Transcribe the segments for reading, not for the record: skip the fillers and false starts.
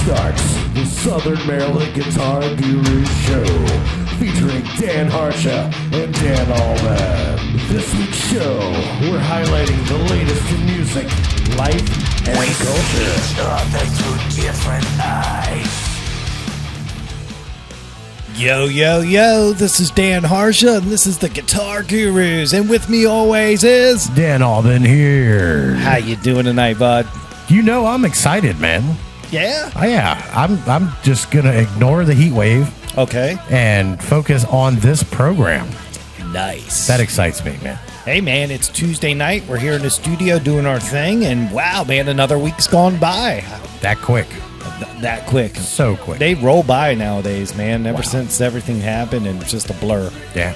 starts the Southern Maryland Guitar Guru Show, featuring Dan Harsha and Dan Alban. This week's show, we're highlighting the latest in music, life, and culture. Through different eyes. Yo, yo, yo, this is Dan Harsha, and this is the Guitar Gurus, and with me always is... Dan Alban here. How you doing tonight, bud? You know I'm excited, man. Yeah? Oh, yeah. I'm just going to ignore the heat wave. Okay. And focus on this program. Nice. That excites me, man. Hey, man, it's Tuesday night. We're here in the studio doing our thing, and wow, man, another week's gone by. That quick. That quick. So quick. They roll by nowadays, man, ever since everything happened, and it's just a blur. Yeah.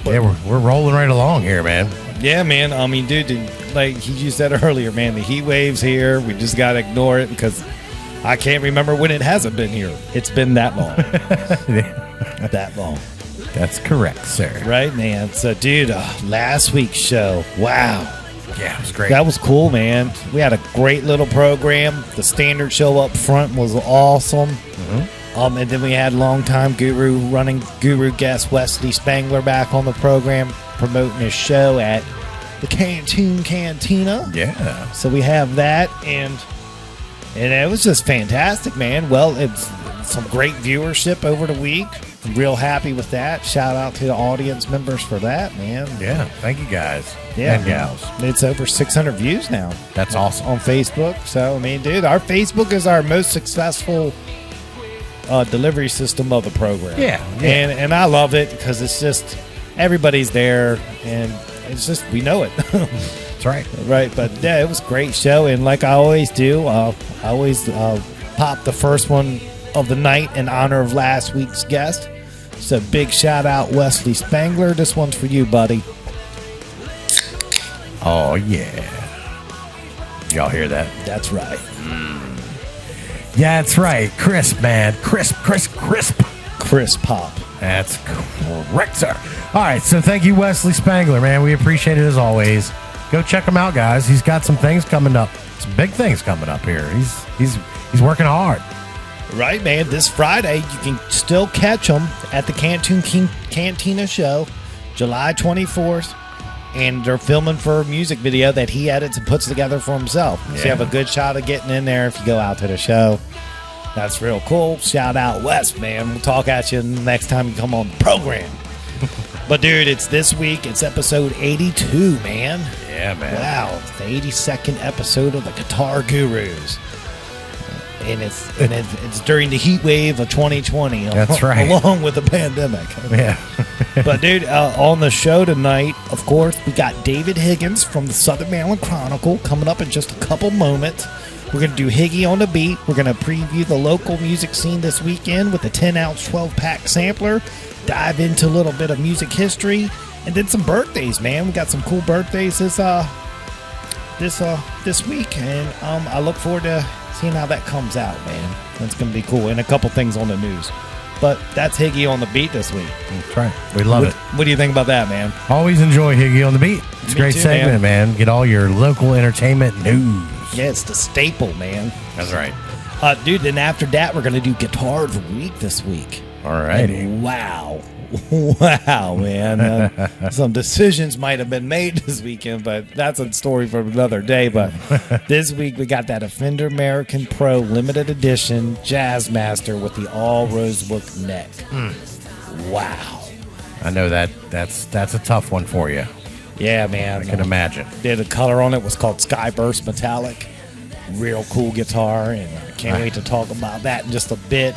Yeah, we're rolling right along here, man. Yeah, man. I mean, dude, like you said earlier, man, the heat wave's here. We just got to ignore it because I can't remember when it hasn't been here. It's been that long. That long. That's correct, sir. Right, man. So, dude, last week's show, wow. Yeah, it was great. That was cool, man. We had a great little program. The standard show up front was awesome. Mm-hmm. And then we had longtime running guru guest Wesley Spangler back on the program, promoting his show at the Canteen Cantina. Yeah. So we have that, and it was just fantastic, man. Well, it's some great viewership over the week. I'm real happy with that. Shout out to the audience members for that, man. Yeah, thank you guys and gals. It's over 600 views now. That's awesome. On Facebook. So, I mean, dude, our Facebook is our most successful delivery system of the program. Yeah. And I love it because it's just everybody's there, and it's just we know it. That's right. Right, but yeah, it was a great show, and like I always do, I always pop the first one of the night in honor of last week's guest. So big shout out Wesley Spangler. This one's for you, buddy. Oh yeah. Y'all hear that? That's right. Yeah, that's right. Crisp, man. Crisp. Chris Pop. That's correct, sir. All right, so thank you, Wesley Spangler, man. We appreciate it as always. Go check him out, guys. He's got some things coming up. Some big things coming up here. He's working hard. Right, man. This Friday, you can still catch him at the Cantina show, July 24th. And they're filming for a music video that he edits and puts together for himself. Yeah. So you have a good shot of getting in there if you go out to the show. That's real cool. Shout out Wes, man. We'll talk at you next time you come on the program. But, dude, it's this week. It's episode 82, man. Yeah, man. Wow. It's the 82nd episode of the Guitar Gurus. And it's during the heat wave of 2020. That's right. Along with the pandemic. Yeah. But, dude, on the show tonight, of course, we got David Higgins from the Southern Maryland Chronicle coming up in just a couple moments. We're going to do Higgy on the beat. We're going to preview the local music scene this weekend with a 10-ounce 12-pack sampler, dive into a little bit of music history, and then some birthdays, man. We got some cool birthdays this week, and I look forward to seeing how that comes out, man. That's going to be cool, and a couple things on the news. But that's Higgy on the beat this week. That's right. We love it. What do you think about that, man? Always enjoy Higgy on the beat. It's a great segment, man. Get all your local entertainment news. Yeah, it's the staple, man. That's right. Dude, then after that, we're going to do Guitar of the Week this week. All righty. Wow. Wow, man. Some decisions might have been made this weekend, but that's a story for another day. But this week, we got that Fender American Pro Limited Edition Jazzmaster with the all rosewood neck. Wow. I know that's a tough one for you. Yeah, man. I can imagine. The color on it was called Skyburst Metallic. Real cool guitar, and I can't wait to talk about that in just a bit.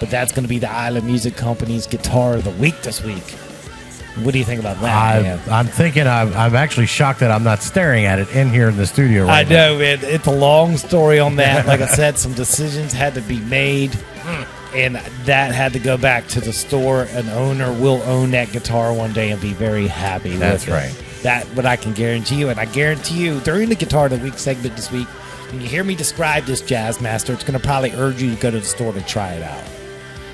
But that's going to be the Island Music Company's Guitar of the Week this week. What do you think about that, man? I'm thinking I'm actually shocked that I'm not staring at it in here in the studio right now. I know, man. It's a long story on that. Like I said, some decisions had to be made, and that had to go back to the store. An owner will own that guitar one day and be very happy with it. That's right. That's what I can guarantee you. And I guarantee you, during the Guitar of the Week segment this week, when you hear me describe this Jazzmaster, it's going to probably urge you to go to the store to try it out.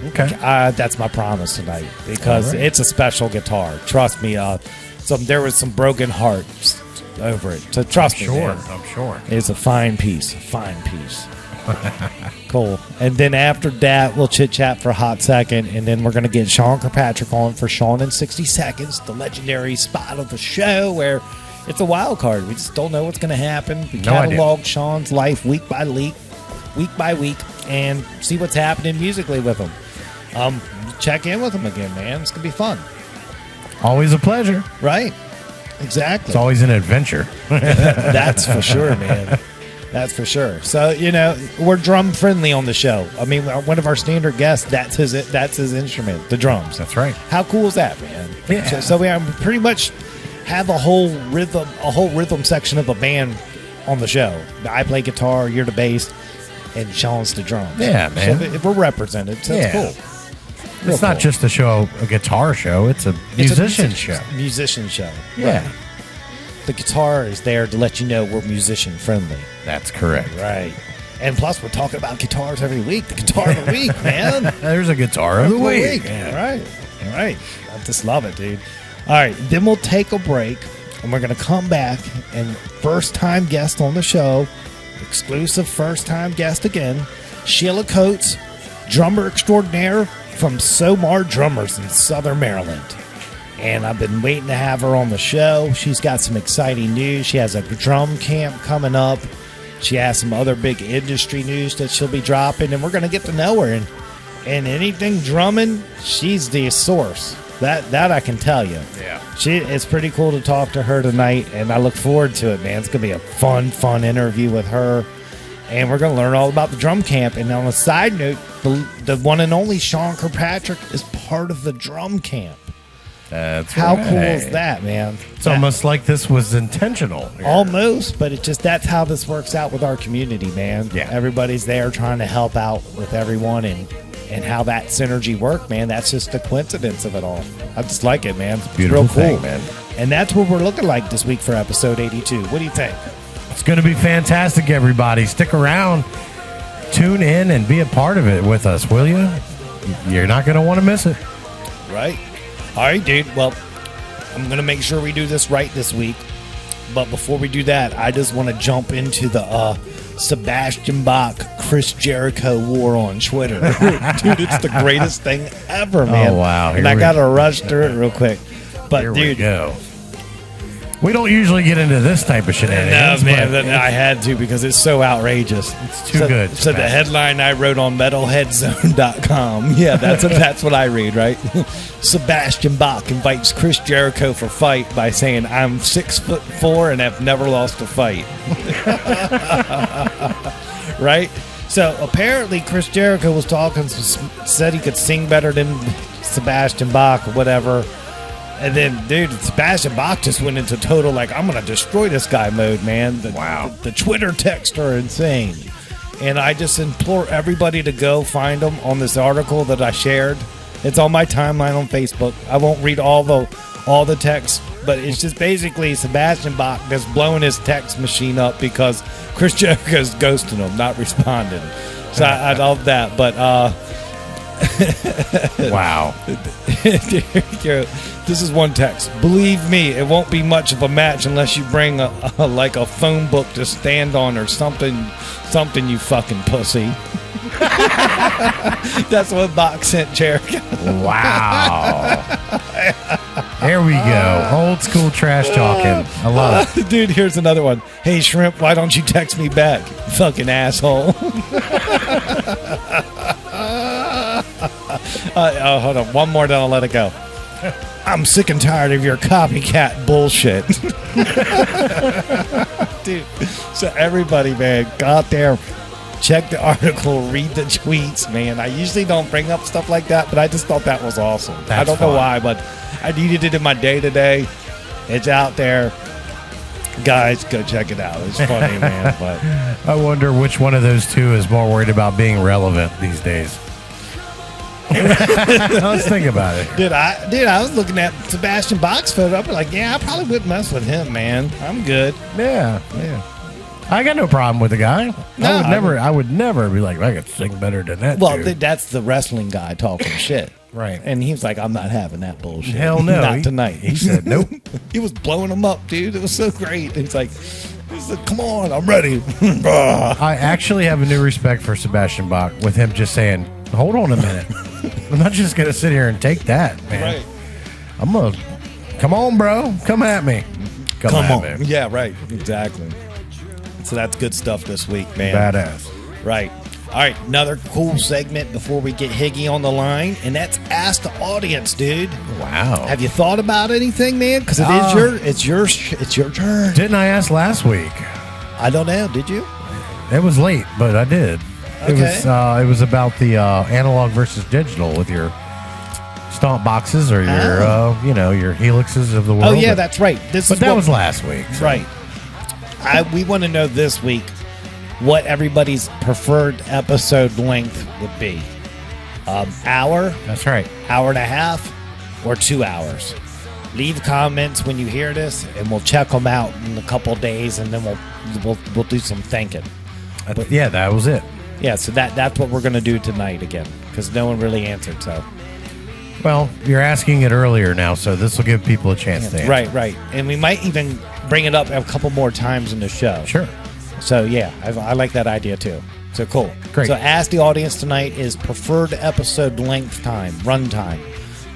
Okay. That's my promise tonight, because it's a special guitar. Trust me. There was some broken hearts over it. So trust me, man. I'm sure. It's a fine piece. A fine piece. Cool. And then after that, we'll chit-chat for a hot second, and then we're going to get Sean Kirkpatrick on for Sean in 60 Seconds, the legendary spot of the show where it's a wild card. We just don't know what's going to happen. We catalog Sean's life week by week, and see what's happening musically with him. Check in with him again, man. It's going to be fun. Always a pleasure. Right. Exactly. It's always an adventure. That's for sure, man. That's for sure. So, we're drum friendly on the show. I mean, one of our standard guests, that's his instrument, the drums. That's right. How cool is that, man? Yeah. So we pretty much have a whole rhythm section of a band on the show. I play guitar, you're the bass, and Sean's the drums. Yeah, man. So we're represented. So it's cool. It's not just a guitar show. It's a musician show. Musician show. Yeah. Right. The guitar is there to let you know we're musician friendly. That's correct. Right. And plus, we're talking about guitars every week. The guitar of the week, man. There's a guitar of the week. Yeah. Right. I just love it, dude. All right. Then we'll take a break, and we're going to come back. And first-time guest on the show, exclusive first-time guest again, Sheila Coates, drummer extraordinaire from SOMAR Drummers in Southern Maryland. And I've been waiting to have her on the show. She's got some exciting news. She has a drum camp coming up. She has some other big industry news that she'll be dropping, and we're going to get to know her. And anything drumming, she's the source. That I can tell you. Yeah. It's pretty cool to talk to her tonight, and I look forward to it, man. It's going to be a fun interview with her. And we're going to learn all about the drum camp. And on a side note, the one and only Sean Kirkpatrick is part of the drum camp. How cool is that, man? It's almost like this was intentional. Here. Almost, but that's how this works out with our community, man. Yeah. Everybody's there trying to help out with everyone and how that synergy worked, man. That's just the coincidence of it all. I just like it, man. It's beautiful real cool, thing, man. And that's what we're looking like this week for episode 82. What do you think? It's going to be fantastic, everybody. Stick around, tune in, and be a part of it with us, will you? You're not going to want to miss it. Right. All right, dude. Well, I'm going to make sure we do this right this week. But before we do that, I just want to jump into the Sebastian Bach, Chris Jericho war on Twitter. Dude, it's the greatest thing ever, man. Oh, wow. And I got to rush through it real quick. But, Here dude. we go. We don't usually get into this type of shenanigans. No, man, I had to because it's so outrageous. It's too good. So the headline I wrote on metalheadzone.com, yeah, that's what I read, right? Sebastian Bach invites Chris Jericho for fight by saying, I'm 6'4" and have never lost a fight. Right? So apparently Chris Jericho was talking, said he could sing better than Sebastian Bach or whatever. And then, dude, Sebastian Bach just went into total, like, I'm going to destroy this guy mode, man. The Twitter texts are insane. And I just implore everybody to go find them on this article that I shared. It's on my timeline on Facebook. I won't read all the texts, but it's just basically Sebastian Bach just blowing his text machine up because Chris Jericho's ghosting him, not responding. So I love that. But, wow. This is one text. Believe me, it won't be much of a match unless you bring a phone book to stand on or something, you fucking pussy. That's what Bach sent Jericho. Wow. There we go. Old school trash talking. I love it. Dude, here's another one. Hey, Shrimp, why don't you text me back? Fucking asshole. Hold on. One more, then I'll let it go. I'm sick and tired of your copycat bullshit. Dude, so everybody, man, go out there, check the article, read the tweets, man. I usually don't bring up stuff like that, but I just thought that was awesome. I don't know why, but I needed it in my day-to-day. It's out there. Guys, go check it out. It's funny, man. But I wonder which one of those two is more worried about being relevant these days. Let's think about it. Dude, I was looking at Sebastian Bach's photo up, like, yeah, I probably wouldn't mess with him, man. I'm good. Yeah. I got no problem with the guy. No, I would never be like, I could sing better than that. Well, dude. that's the wrestling guy talking shit. Right. And he was like, I'm not having that bullshit. Hell no. Not tonight. He said, nope. He was blowing him up, dude. It was so great. It's like, He said, "Come on, I'm ready." I actually have a new respect for Sebastian Bach with him just saying, "Hold on a minute. I'm not just gonna sit here and take that, man. Right. I'm gonna come on, bro. Come at me. Come on. at me. Yeah, right. Exactly. So that's good stuff this week, man. Badass. Right. All right, another cool segment before we get Higgy on the line, and that's Ask the Audience, dude. Wow. Have you thought about anything, man? Because it's your turn. Didn't I ask last week? I don't know. Did you? It was late, but I did. Okay. It was about the analog versus digital with your stomp boxes or your your helixes of the world. Oh yeah, that's right. That was last week. So. Right. We want to know this week what everybody's preferred episode length would be. Hour, That's right. hour and a half, or 2 hours. Leave comments when you hear this, and we'll check them out in a couple days, and then we'll do some thinking. Yeah, that was it. Yeah, so that's what we're gonna do tonight again, because no one really answered. So Well, you're asking it earlier now, so this will give people a chance to answer. right, and we might even bring it up a couple more times in the show. Sure. So yeah, I like that idea too. So cool. Great. So ask the audience tonight is preferred episode length time, run time.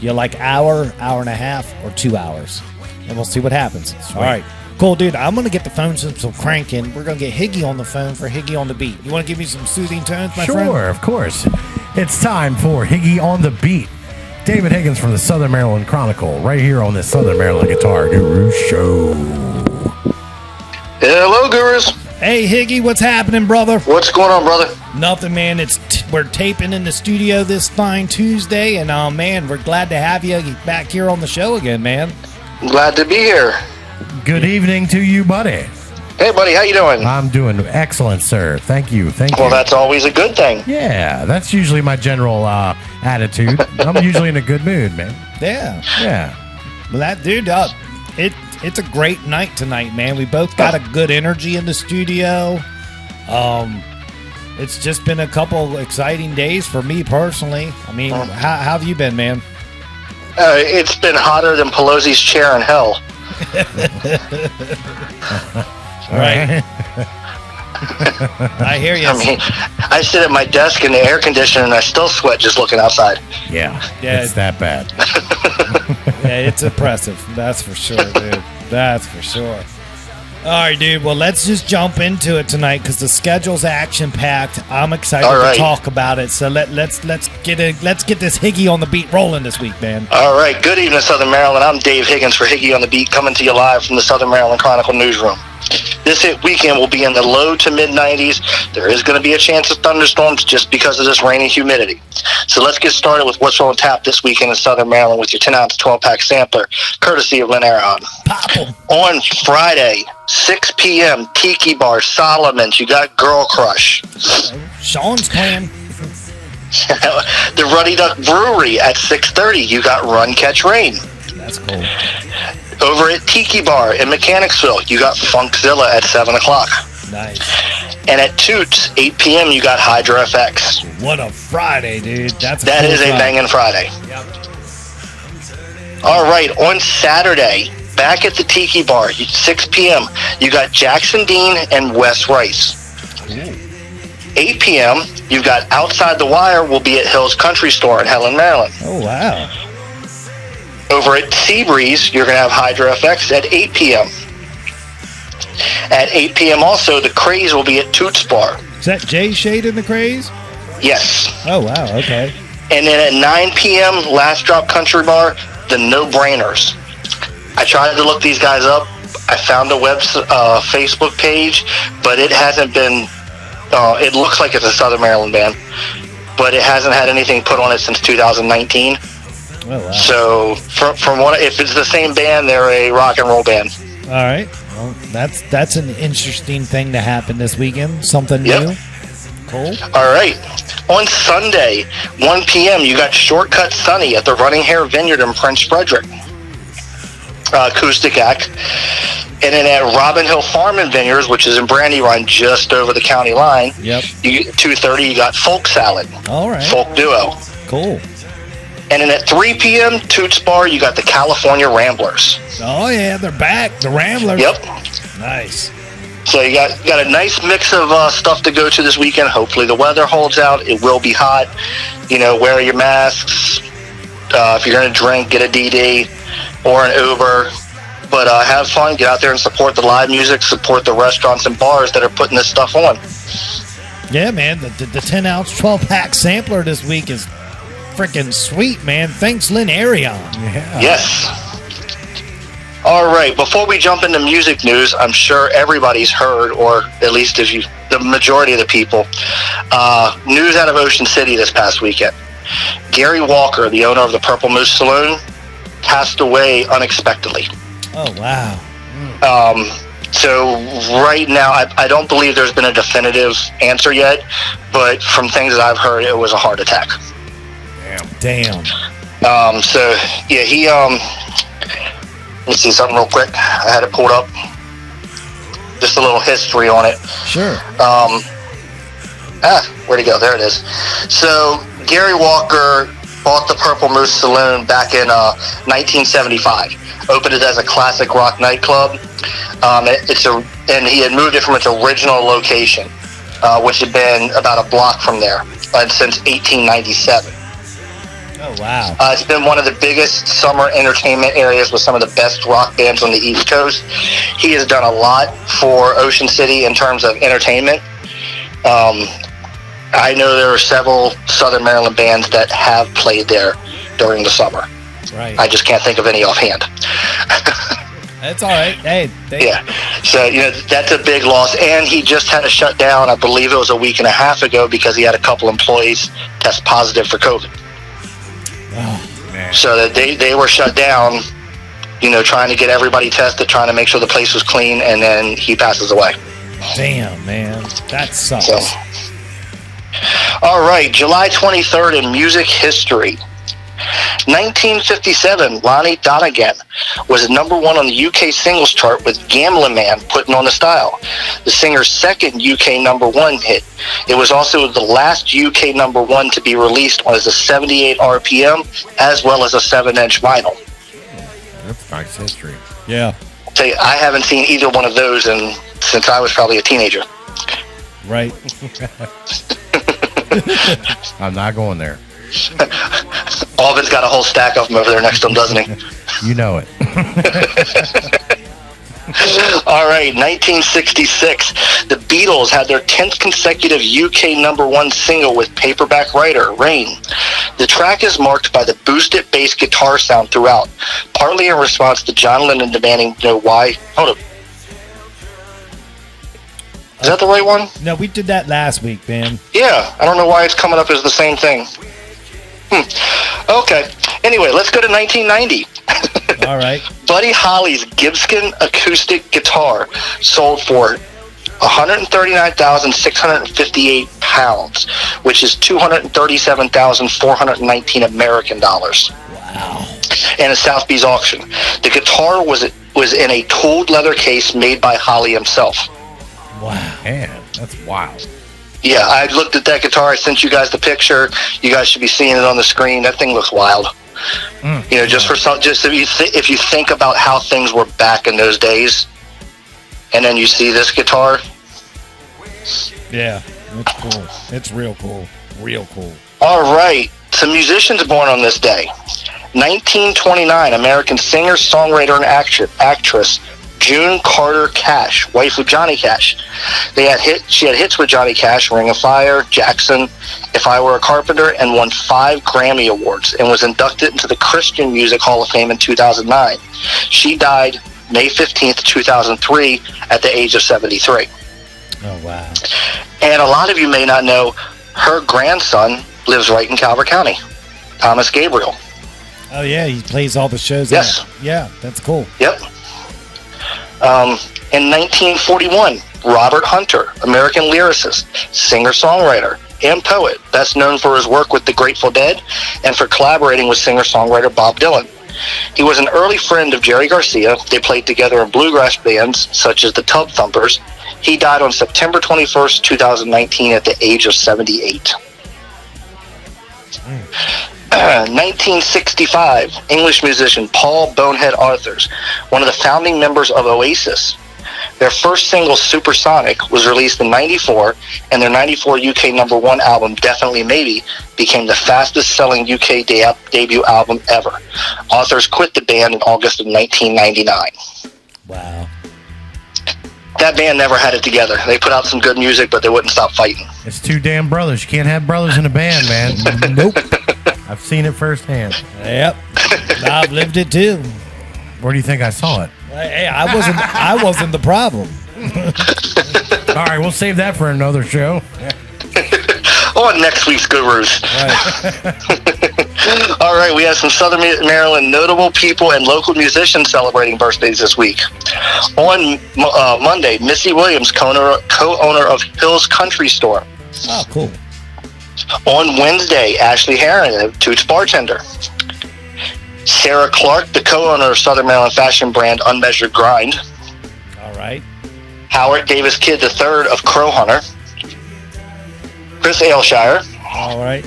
You like hour, hour and a half, or 2 hours? And we'll see what happens. All right. Cool, dude. I'm going to get the phone system cranking. We're going to get Higgy on the phone for Higgy on the Beat. You want to give me some soothing tones, my friend? Sure, of course. It's time for Higgy on the Beat. David Higgins from the Southern Maryland Chronicle, right here on the Southern Maryland Guitar Guru Show. Hello, gurus. Hey, Higgy, what's happening, brother? What's going on, brother? Nothing, man. We're taping in the studio this fine Tuesday, and man, we're glad to have you back here on the show again, man. Glad to be here. Good evening to you, buddy. Hey, buddy, how you doing? I'm doing excellent, sir. Thank you. Well, that's always a good thing. Yeah, that's usually my general attitude. I'm usually in a good mood, man. Yeah. Yeah. Well, that dude, it's a great night tonight, man. We both got a good energy in the studio. It's just been a couple exciting days for me personally. I mean, how have you been, man? It's been hotter than Pelosi's chair in hell. Right. I hear you. I mean, I sit at my desk in the air conditioner and I still sweat just looking outside. Yeah, it's that bad. Yeah, it's impressive. That's for sure, dude. That's for sure. All right, dude. Well, let's just jump into it tonight because the schedule's action packed. I'm excited to talk about it. So let's get this Higgy on the Beat rolling this week, man. All right. Good evening, Southern Maryland. I'm Dave Higgins for Higgy on the Beat, coming to you live from the Southern Maryland Chronicle newsroom. This weekend will be in the low to mid 90s. There is going to be a chance of thunderstorms just because of this rain and humidity. So let's get started with what's on tap this weekend in Southern Maryland with your 10-ounce 12-pack sampler, courtesy of Lynn Aron. Pop 'em. On Friday, 6 p.m., Tiki Bar, Solomon's. You got Girl Crush. Sean's clan. The Ruddy Duck Brewery at 6:30. You got Run Catch Rain. That's cool. Over at Tiki Bar in Mechanicsville, you got Funkzilla at 7 o'clock. Nice. And at Toots, 8 p.m., you got Hydra FX. What a Friday, dude. That is a banging Friday. Yep. All right, on Saturday, back at the Tiki Bar, 6 p.m., you got Jackson Dean and Wes Rice. 8 p.m., you've got Outside the Wire will be at Hills Country Store in Helen, Maryland. Oh, wow. Over at Seabreeze, you're going to have Hydra FX at 8 p.m. At 8 p.m. also, the Craze will be at Toots Bar. Is that Jay Shade in the Craze? Yes. Oh, wow. Okay. And then at 9 p.m., Last Drop Country Bar, the No Brainers. I tried to look these guys up. I found a Facebook page, but it hasn't been... it looks like it's a Southern Maryland band, but it hasn't had anything put on it since 2019. Oh, wow. So, from what, if it's the same band, they're a rock and roll band. All right. Well, that's an interesting thing to happen this weekend. Something new. Cool. All right. On Sunday, 1 p.m., you got Shortcut Sunny at the Running Hare Vineyard in Prince Frederick. Acoustic act. And then at Robin Hill Farm and Vineyards, which is in Brandywine, just over the county line. Yep. 2:30, you got Folk Salad. All right. Folk duo. Cool. And then at 3 p.m., Toots Bar, you got the California Ramblers. Oh, yeah, they're back. The Ramblers. Yep. Nice. So you got a nice mix of stuff to go to this weekend. Hopefully the weather holds out. It will be hot. Wear your masks. If you're going to drink, get a DD or an Uber. But have fun. Get out there and support the live music. Support the restaurants and bars that are putting this stuff on. Yeah, man. The 10-ounce 12-pack sampler this week is freaking sweet, man. Thanks, Lynn Arion. Yeah. Yes. All right. Before we jump into music news, I'm sure everybody's heard, or at least the majority of the people, news out of Ocean City this past weekend. Gary Walker, the owner of the Purple Moose Saloon, passed away unexpectedly. Oh, wow. So right now, I don't believe there's been a definitive answer yet, but from things that I've heard, it was a heart attack. Damn. So, yeah, he, let me see something real quick. I had it pulled up. Just a little history on it. Sure. Where'd it go? There it is. So, Gary Walker bought the Purple Moose Saloon back in 1975. Opened it as a classic rock nightclub. And he had moved it from its original location, which had been about a block from there, since 1897. Oh, wow. It's been one of the biggest summer entertainment areas with some of the best rock bands on the East Coast. He has done a lot for Ocean City in terms of entertainment. I know there are several Southern Maryland bands that have played there during the summer. Right. I just can't think of any offhand. That's all right. Hey. Yeah. So, that's a big loss. And he just had to shut down, I believe it was a week and a half ago, because he had a couple employees test positive for COVID. Oh, man. So that they were shut down, trying to get everybody tested, trying to make sure the place was clean, and then he passes away. Damn, man. That sucks. So, all right, July 23rd in music history. 1957, Lonnie Donegan was number 1 on the UK singles chart with Gambling Man, Putting on the Style, the singer's second UK number 1 hit. It was also the last UK number 1 to be released as a 78 RPM as well as a 7-inch vinyl. That's nice history. Yeah. So I haven't seen either one of those since I was probably a teenager. Right. I'm not going there. Alban's got a whole stack of them over there next to him, doesn't he? You know it. All right, 1966. The Beatles had their 10th consecutive UK number 1 single with Paperback Writer, Rain. The track is marked by the boosted bass guitar sound throughout, partly in response to John Lennon demanding to know why. Hold up. Is that the right one? No, we did that last week, man. Yeah, I don't know why it's coming up as the same thing. Okay. Anyway, let's go to 1990. All right. Buddy Holly's Gibson acoustic guitar sold for $139,658, which is $237,419 American dollars. Wow. And a Sotheby's auction. The guitar was in a tooled leather case made by Holly himself. Wow. Man, that's wild. Yeah, I looked at that guitar. I sent you guys the picture. You guys should be seeing it on the screen. That thing looks wild. If you think about how things were back in those days, and then you see this guitar. Yeah, it's cool. It's real cool. Real cool. All right, some musicians born on this day. 1929, American singer, songwriter, and actress June Carter Cash, wife of Johnny Cash. She had hits with Johnny Cash, Ring of Fire, Jackson, If I Were a Carpenter, and won 5 Grammy Awards and was inducted into the Christian Music Hall of Fame in 2009. She died May 15th, 2003 at the age of 73. Oh, wow. And a lot of you may not know, her grandson lives right in Calvert County, Thomas Gabriel. Oh, yeah, he plays all the shows. Yes. Yeah, that's cool. Yep. In 1941, Robert Hunter, American lyricist, singer-songwriter, and poet, best known for his work with the Grateful Dead and for collaborating with singer-songwriter Bob Dylan. He was an early friend of Jerry Garcia. They played together in bluegrass bands such as the Tub Thumpers. He died on September 21st, 2019 at the age of 78. 1965, English musician Paul Bonehead Arthurs, one of the founding members of Oasis. Their first single, Supersonic, was released in 94, and their 94 UK #1 album, Definitely Maybe, became the fastest-selling UK debut album ever. Authors quit the band in August of 1999. Wow. That band never had it together. They put out some good music, but they wouldn't stop fighting. It's two damn brothers. You can't have brothers in a band, man. Nope. I've seen it firsthand. Yep. I've lived it too. Where do you think I saw it? Hey, I wasn't the problem. All right, we'll save that for another show. On next week's Gurus. Right. All right, we have some Southern Maryland notable people and local musicians celebrating birthdays this week. On Monday, Missy Williams, co-owner of Hill's Country Store. Oh, cool. On Wednesday, Ashley Herron, Toots bartender. Sarah Clark, the co-owner of Southern Maryland fashion brand Unmeasured Grind. All right. Howard Davis Kidd III of Crow Hunter. Chris Aylshire. All right.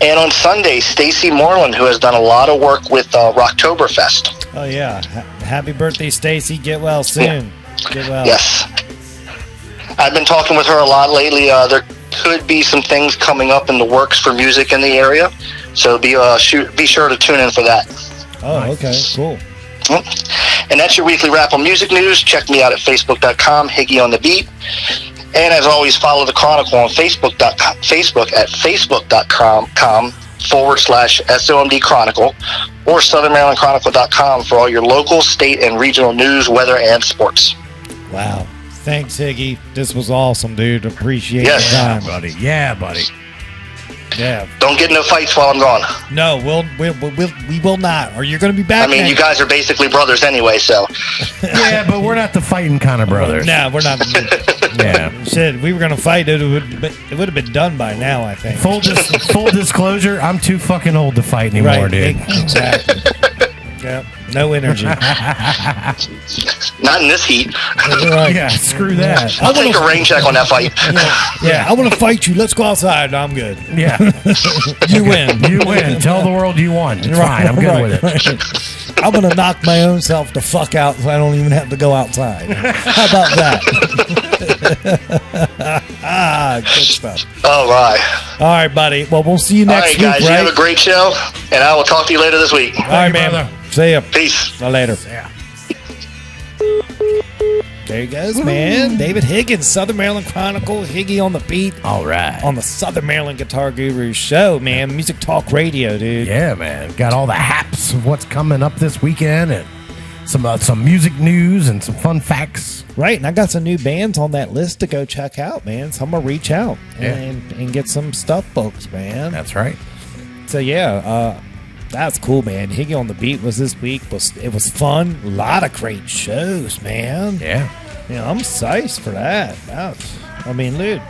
And on Sunday, Stacy Moreland, who has done a lot of work with Rocktoberfest. Oh, yeah. Happy birthday, Stacy. Get well soon. Get well. Yes. I've been talking with her a lot lately. There could be some things coming up in the works for music in the area. So be sure to tune in for that. Oh, okay. Cool. And that's your weekly wrap on music news. Check me out at facebook.com, Higgy on the Beat. And as always, follow the Chronicle on Facebook at facebook.com/SOMD Chronicle or southernmarylandchronicle.com for all your local, state, and regional news, weather, and sports. Wow. Thanks, Higgy. This was awesome, dude. Appreciate Yes. your time. Buddy. Yeah, buddy. Yeah. Don't get in no fights while I'm gone. No, we will not. Or you're going to be back. I mean, you guys are basically brothers anyway, so. Yeah, but we're not the fighting kind of brothers. No, we're not. Yeah. Shit, we were going to fight. It would have been done by now, I think. Full disclosure, I'm too fucking old to fight anymore, dude. Exactly. Yep. No energy. Not in this heat. Right. Yeah, screw that. I'll take a rain check on that fight. Yeah, I want to fight you. Let's go outside. I'm good. Yeah. You win. You win. Tell the world you won. It's fine. I'm good with it. Right. I'm going to knock my own self the fuck out so I don't even have to go outside. How about that? Good stuff. All right. All right, buddy. Well, we'll see you All next right, week, guys. You right? have a great show, and I will talk to you later this week. All right, man. brother. See ya. Peace. Later. Yeah. There he goes, man. David Higgins, Southern Maryland Chronicle, Higgy on the Beat. All right. On the Southern Maryland Guitar Guru show, man. Music Talk Radio, dude. Yeah, man. Got all the haps of what's coming up this weekend and some music news and some fun facts. Right, and I got some new bands on that list to go check out, man. So I'm going to reach out and get some stuff, folks, man. That's right. So, yeah, that's cool, man. Higgy on the Beat was this week. It was fun. A lot of great shows, man. Yeah. I'm psyched for that. Dude,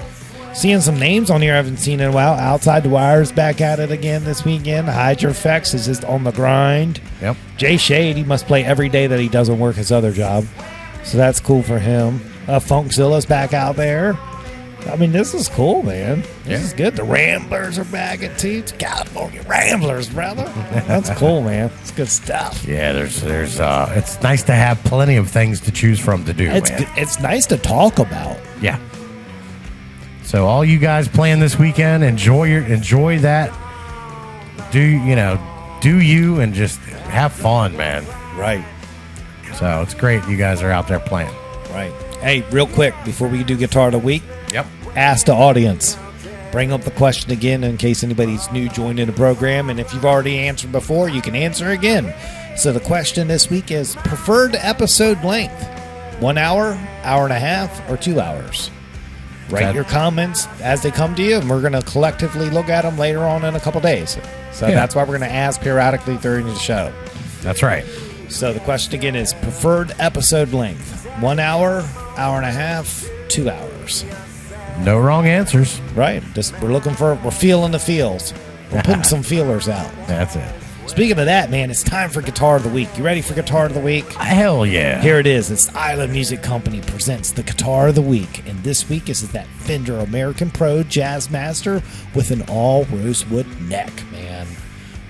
seeing some names on here I haven't seen in a while. Outside the Wire's back at it again this weekend. Hydra Effects is just on the grind. Yep. Jay Shade, he must play every day that he doesn't work his other job. So that's cool for him. Funkzilla's back out there. I mean, this is cool, man. This is good. The Ramblers are back at Toots. California Ramblers, brother. That's cool, man. It's good stuff. Yeah, there's it's nice to have plenty of things to choose from to do, man. It's nice to talk about. Yeah. So all you guys playing this weekend, enjoy that. Do you and just have fun, man. Right. So it's great you guys are out there playing. Right. Hey, real quick, before we do Guitar of the Week, Yep. ask the audience. Bring up the question again in case anybody's new joining the program. And if you've already answered before, you can answer again. So the question this week is preferred episode length, 1 hour, hour and a half, or 2 hours? Write your comments as they come to you, and we're going to collectively look at them later on in a couple days. So that's why we're going to ask periodically during the show. That's right. So the question again is preferred episode length, 1 hour, hour and a half, 2 hours. No wrong answers. Right. We're feeling the feels. We're putting some feelers out. That's it. Speaking of that, man, it's time for Guitar of the Week. You ready for Guitar of the Week? Hell yeah. Here it is. It's Island Music Company presents the Guitar of the Week. And this week is that Fender American Pro Jazz Master with an all rosewood neck, man.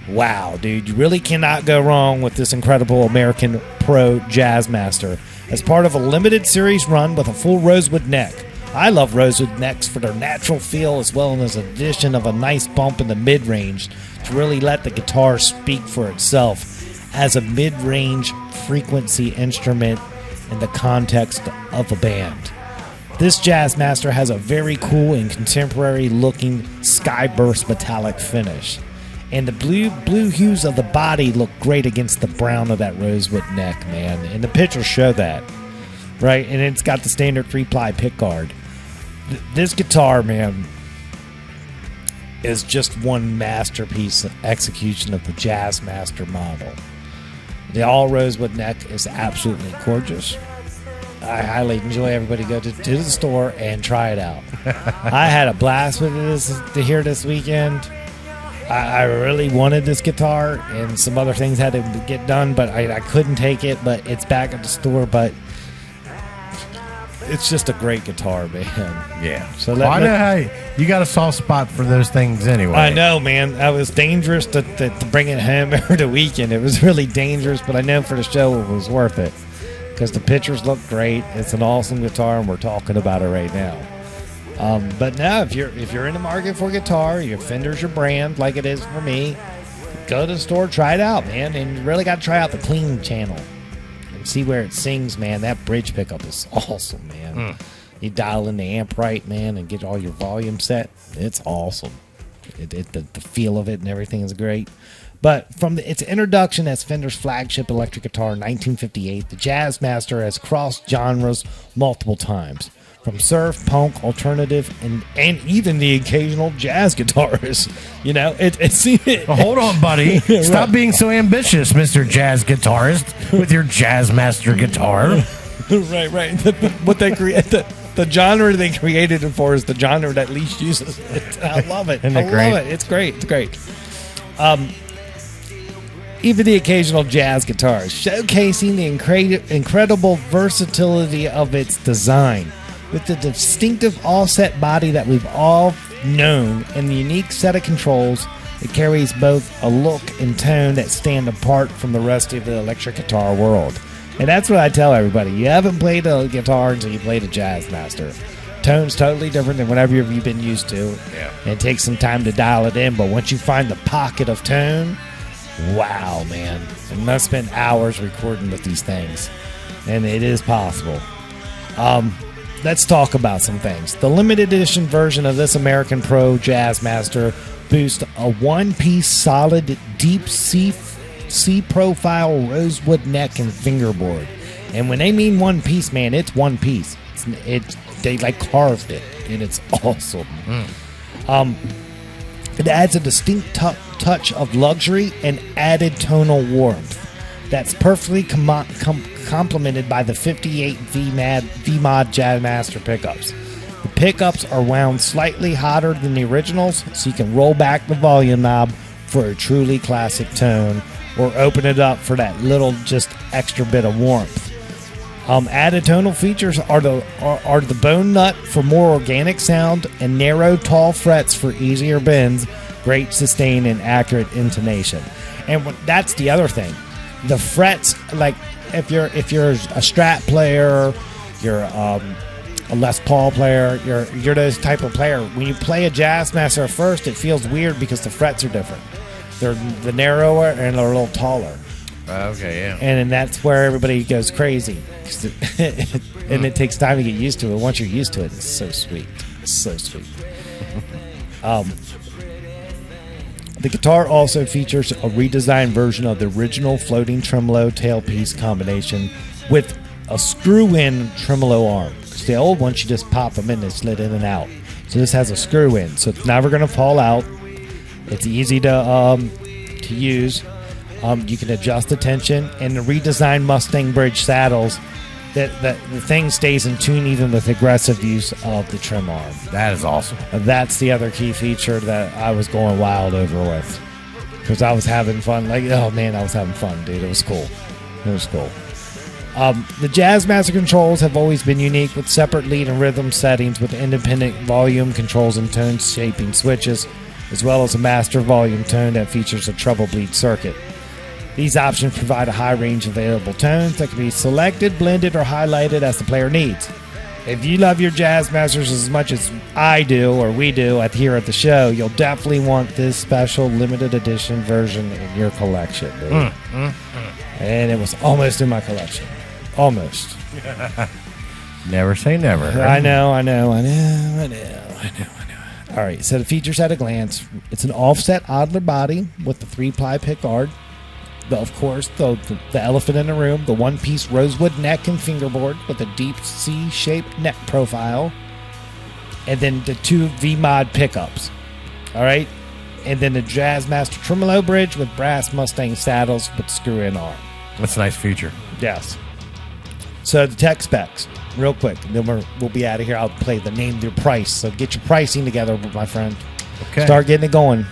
Wow, dude. You really cannot go wrong with this incredible American Pro Jazz Master. as part of a limited series run with a full rosewood neck. I love rosewood necks for their natural feel as well as the addition of a nice bump in the mid-range to really let the guitar speak for itself as a mid-range frequency instrument in the context of a band. This Jazzmaster has a very cool and contemporary looking skyburst metallic finish. And the blue hues of the body look great against the brown of that rosewood neck, man. And the pictures show that, right? And it's got the standard 3-ply pickguard. This guitar, man, is just one masterpiece execution of the Jazzmaster model. The all rosewood neck is absolutely gorgeous. I highly enjoy everybody go to the store and try it out. I had a blast with this to hear this weekend. I really wanted this guitar, and some other things had to get done, but I couldn't take it. But it's back at the store. But it's just a great guitar, man. Yeah. So I know how you got a soft spot for those things anyway. I know, man. I was dangerous to bring it home every weekend. It was really dangerous, but I know for the show it was worth it because the pictures look great. It's an awesome guitar, and we're talking about it right now. But no, if you're in the market for a guitar, your Fender's your brand, like it is for me. Go to the store, try it out, man, and you really got to try out the clean channel. See where it sings, man. That bridge pickup is awesome, man. You dial in the amp right, man, and get all your volume set. It's awesome. The feel of it and everything is great. But from its introduction as Fender's flagship electric guitar in 1958, the Jazzmaster has crossed genres multiple times. From surf, punk, alternative, and even the occasional jazz guitarist. You know, well, hold on, buddy. Stop being so ambitious, Mr. Jazz Guitarist, with your Jazzmaster guitar. right. What they create, the genre they created it for is the genre that least uses it. I love it. Isn't it great? Love it. It's great. It's great. Even the occasional jazz guitarist, showcasing the incredible versatility of its design. With the distinctive all-set body that we've all known and the unique set of controls, it carries both a look and tone that stand apart from the rest of the electric guitar world. And that's what I tell everybody. You haven't played a guitar until you played a Jazzmaster. Tone's totally different than whatever you've been used to. Yeah. And it takes some time to dial it in, but once you find the pocket of tone, wow, man. I must spend hours recording with these things. And it is possible. Let's talk about some things. The limited edition version of this American Pro Jazzmaster boasts a one-piece solid deep C-profile rosewood neck and fingerboard. And when they mean one piece, man, it's one piece. They like carved it, and it's awesome. It adds a distinct touch of luxury and added tonal warmth. That's perfectly complemented by the 58 VMod Jazzmaster pickups. The pickups are wound slightly hotter than the originals, so you can roll back the volume knob for a truly classic tone, or open it up for that little just extra bit of warmth. Added tonal features are the bone nut for more organic sound and narrow, tall frets for easier bends, great sustain, and accurate intonation. And that's the other thing. The frets, like if you're a Strat player, you're a Les Paul player, you're this type of player. When you play a Jazzmaster at first, it feels weird because the frets are different. They're narrower and they're a little taller. Okay, yeah. And that's where everybody goes crazy. And it takes time to get used to it. Once you're used to it, it's so sweet. It's so sweet. The guitar also features a redesigned version of the original floating tremolo tailpiece combination with a screw-in tremolo arm. Because the old ones, you just pop them in, they slid in and out. So this has a screw-in, so it's never going to fall out. It's easy to use. You can adjust the tension, and the redesigned Mustang Bridge saddles, the thing stays in tune even with aggressive use of the trim arm. That is awesome. That's the other key feature that I was going wild over with, because I was having fun. Like, oh man, I was having fun, dude. It was cool. It was cool. The Jazzmaster controls have always been unique, with separate lead and rhythm settings with independent volume controls and tone shaping switches, as well as a master volume tone that features a treble bleed circuit. These options provide a high range of available tones that can be selected, blended, or highlighted as the player needs. If you love your Jazzmasters as much as I do, or we do here at the show, you'll definitely want this special limited edition version in your collection, dude. And it was almost in my collection. Almost. Never say never. I know. All right, so the features at a glance. It's an offset Adler body with the 3-ply pickguard. Of course, the elephant in the room, the one-piece rosewood neck and fingerboard with a deep C-shaped neck profile. And then the 2 V-Mod pickups. All right? And then the Jazzmaster Tremolo bridge with brass Mustang saddles with screw-in arm. That's a nice feature. Yes. So the tech specs, real quick. Then we'll be out of here. I'll play the name, your price. So get your pricing together, my friend. Okay. Start getting it going.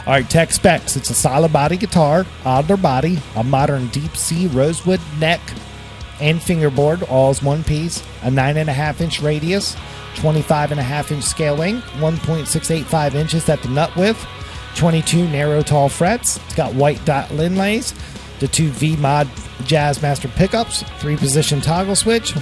All right, tech specs. It's a solid body guitar, Adler body, a modern deep C rosewood neck and fingerboard, all as one piece, a 9.5-inch radius, 25.5-inch scale length, 1.685 inches at the nut width, 22 narrow tall frets. It's got white dot inlays, the 2 V-Mod Jazzmaster pickups, 3-position toggle switch,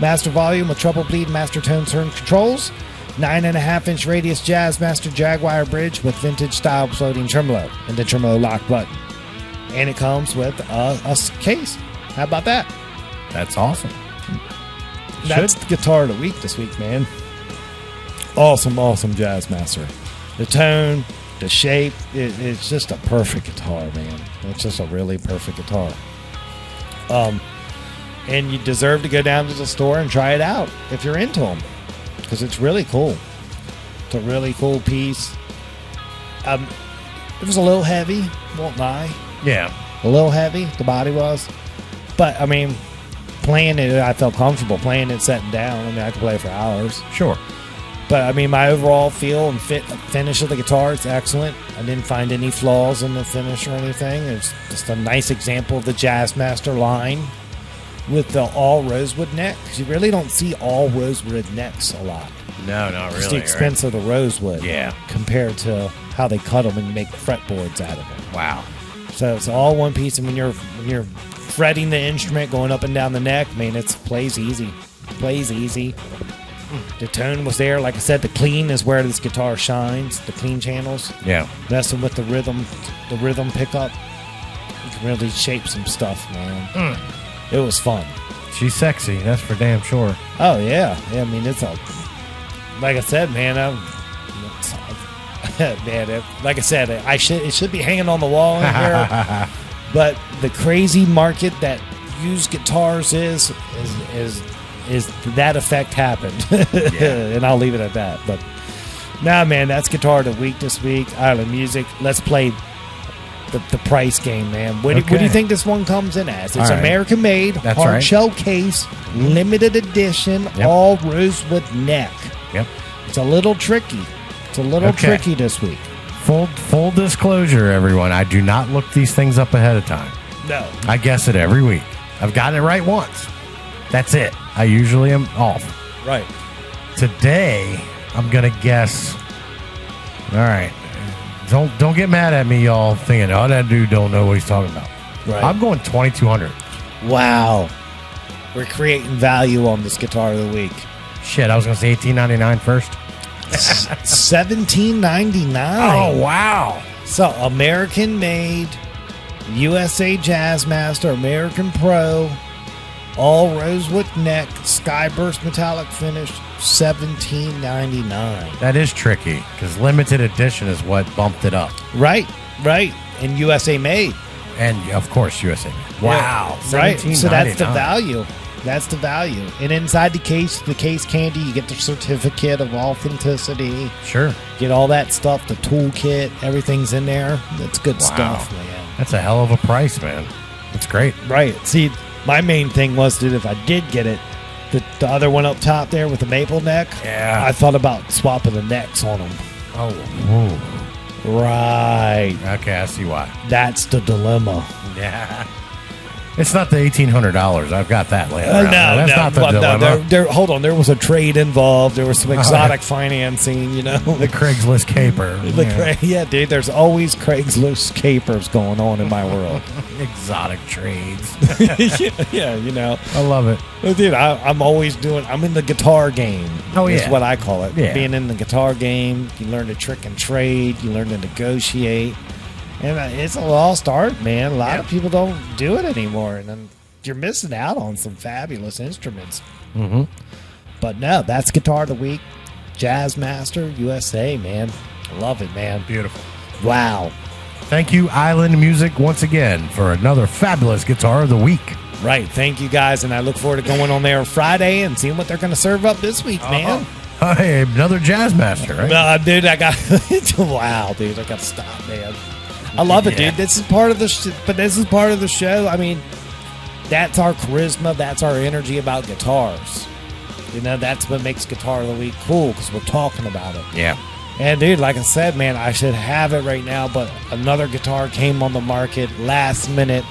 master volume with treble bleed, master tone turn controls, 9.5-inch radius Jazzmaster Jaguar bridge with vintage style floating tremolo and the tremolo lock button. And it comes with a case. How about that? That's awesome. That's the guitar of the week this week, man. Awesome Jazzmaster. The tone, the shape, it's just a perfect guitar, man. It's just a really perfect guitar. And you deserve to go down to the store and try it out if you're into them. Because it's really cool. It's a really cool piece. It was a little heavy, won't lie. Yeah. A little heavy, the body was. But, I mean, playing it, I felt comfortable playing it, sitting down. I mean, I could play for hours. Sure. But, I mean, my overall feel and finish of the guitar is excellent. I didn't find any flaws in the finish or anything. It's just a nice example of the Jazzmaster line with the all rosewood neck. Because you really don't see all rosewood necks a lot. No, not really. It's the expense of the rosewood. Yeah. Compared to how they cut them and make fretboards out of it. Wow. So it's all one piece. And when you're fretting the instrument going up and down the neck, man, it plays easy. Plays easy. The tone was there. Like I said, the clean is where this guitar shines. The clean channels. Yeah. Messing with the rhythm pickup. You can really shape some stuff, man. It was fun. She's sexy. That's for damn sure. Oh, yeah. I mean, it's a... Like I said, man, like I said, it should be hanging on the wall in here. But the crazy market that used guitars is that effect happened. Yeah. And I'll leave it at that. But nah, man, that's guitar of the week this week. Island Music. Let's play the price game, man. What do you think this one comes in as? It's American made, hard shell case, limited edition, all rosewood neck. Yep. It's a little tricky. It's a little tricky this week. Full disclosure, everyone. I do not look these things up ahead of time. No. I guess it every week. I've gotten it right once. That's it. I usually am off. Right. Today, I'm gonna guess. All right. Don't get mad at me, y'all, thinking, oh, that dude don't know what he's talking about. Right. I'm going 2,200. Wow. We're creating value on this guitar of the week. Shit, I was gonna say $18.99 first. $17.99. Oh wow! So American made, USA Jazzmaster, American Pro, all rosewood neck, Skyburst metallic finish, $17.99. That is tricky because limited edition is what bumped it up. Right, and USA made, and of course USA made. Wow, yeah, right. So that's the value. That's the value. And inside the case candy, you get the certificate of authenticity. Sure. Get all that stuff, the toolkit, everything's in there. That's good stuff, man. That's a hell of a price, man. That's great. Right. See, my main thing was that if I did get it, the other one up top there with the maple neck, I thought about swapping the necks on them. Oh. Whoa. Right. Okay, I see why. That's the dilemma. Yeah. It's not the $1,800. I've got that laying around. That's not the dilemma. Hold on. There was a trade involved. There was some exotic financing, The Craigslist caper. Yeah, dude. There's always Craigslist capers going on in my world. Exotic trades. Yeah, I love it. Well, dude, I'm always I'm in the guitar game. Oh, yeah. Is what I call it. Yeah. Being in the guitar game, you learn to trick and trade. You learn to negotiate. And it's a lost art, man. A lot of people don't do it anymore, and then you're missing out on some fabulous instruments. Mm-hmm. But no, that's Guitar of the Week, Jazz Master USA, man. Love it, man. Beautiful. Wow. Thank you, Island Music, once again for another fabulous Guitar of the Week. Right. Thank you, guys, and I look forward to going on there Friday and seeing what they're going to serve up this week, man. Hey, another Jazz Master, right? Dude, wow, dude, I got to stop, man. I love it, dude. This is part of the show. I mean, that's our charisma. That's our energy about guitars. That's what makes Guitar of the Week cool, because we're talking about it. Yeah. And, dude, like I said, man, I should have it right now, but another guitar came on the market last minute,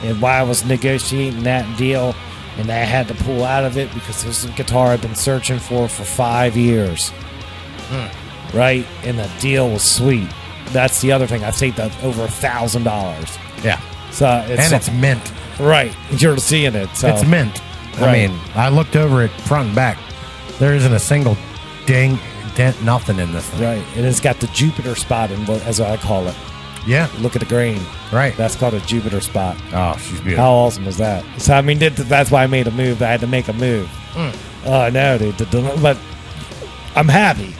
and while I was negotiating that deal, and I had to pull out of it because this is a guitar I've been searching for 5 years. Right? And the deal was sweet. That's the other thing. I saved over $1,000. Yeah. So it's mint. Right. You're seeing it. So. It's mint. Right. I mean, I looked over it front and back. There isn't a single dent, nothing in this thing. Right. And it's got the Jupiter spot, as I call it. Yeah. Look at the grain. Right. That's called a Jupiter spot. Oh, she's beautiful. How awesome is that? So, I mean, that's why I made a move. I had to make a move. Oh, I know, dude. But I'm happy.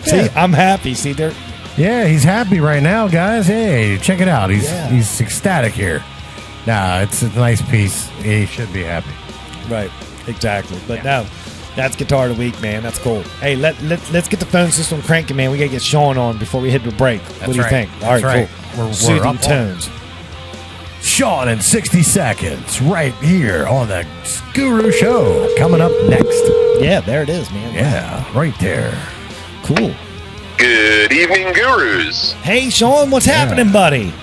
Yeah. See, I'm happy. See, there. Yeah, he's happy right now, guys. Hey, check it out. He's ecstatic here. Nah, it's a nice piece. He should be happy. Right, exactly. But no, that's Guitar of the Week, man. That's cool. Hey, let's get the phone system cranking, man. We got to get Sean on before we hit the break. What do you think? All right, cool. We're Soothing up tones. Sean in 60 seconds, right here on the Guru Show. Coming up next. Yeah, there it is, man. Yeah, right there. Cool. Good evening, gurus. Hey, Sean, what's happening, buddy?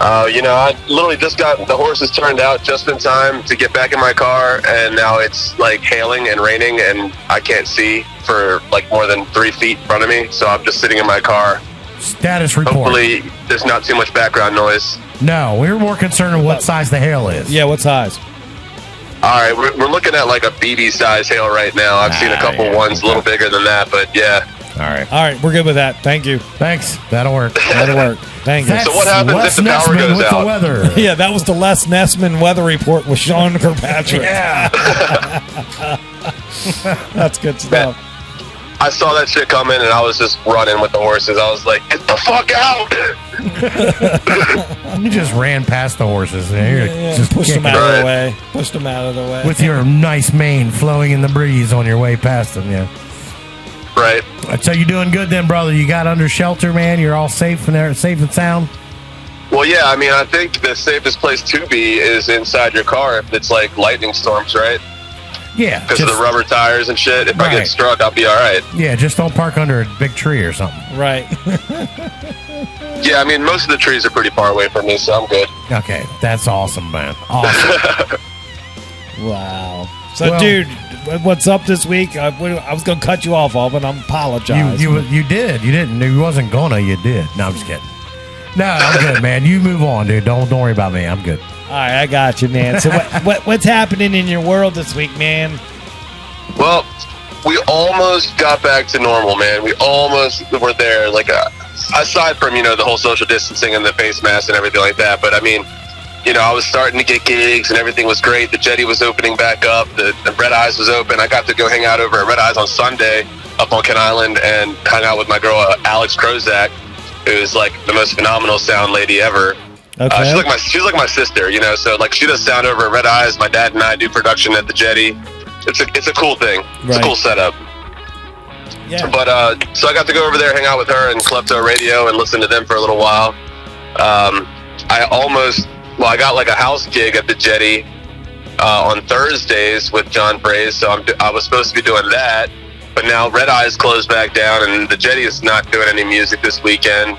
I literally just got the horses turned out just in time to get back in my car, and now it's like hailing and raining, and I can't see for like more than 3 feet in front of me, so I'm just sitting in my car. Status report. Hopefully, there's not too much background noise. No, we were more concerned with what size the hail is. Yeah, what size? All right, we're looking at like a BB size hail right now. I've seen a couple ones a little bigger than that, but yeah. All right, we're good with that. Thank you. Thanks. That'll work. Thank you. So what happens if the power goes with out? The weather. Yeah, that was the Les Nessman weather report with Sean Kirkpatrick. Yeah. That's good stuff. I saw that shit coming, and I was just running with the horses. I was like, get the fuck out! You just ran past the horses. Just pushed them out of the way. Pushed them out of the way. With your nice mane flowing in the breeze on your way past them, yeah. Right. So you doing good then, brother? You got under shelter, man? You're all safe and sound? Well, yeah, I mean, I think the safest place to be is inside your car if it's like lightning storms, right? Yeah. Because of the rubber tires and shit. If I get struck, I'll be all right. Yeah, just don't park under a big tree or something. Right. Yeah, I mean, most of the trees are pretty far away from me, so I'm good. Okay, that's awesome, man. Awesome. Wow. So, dude, what's up this week? I was going to cut you off, Alban. I'm apologizing. You did. You didn't. You wasn't going to. You did. No, I'm just kidding. No, I'm good, man. You move on, dude. Don't worry about me. I'm good. All right, I got you, man. So what's happening in your world this week, man? Well, we almost got back to normal, man. We almost were there. Like, aside from, the whole social distancing and the face mask and everything like that. But, I mean, I was starting to get gigs and everything was great. The Jetty was opening back up. The Red Eyes was open. I got to go hang out over at Red Eyes on Sunday up on Ken Island and hang out with my girl, Alex Krozak, who's, like, the most phenomenal sound lady ever. Okay. She's like my sister, so like she does sound over at Red Eyes. My dad and I do production at the Jetty. It's a cool thing. It's a cool setup. Yeah. But so I got to go over there, hang out with her and Klepto Radio and listen to them for a little while. I got like a house gig at the Jetty on Thursdays with John Braze, so I was supposed to be doing that. But now Red Eyes closed back down, and the Jetty is not doing any music this weekend.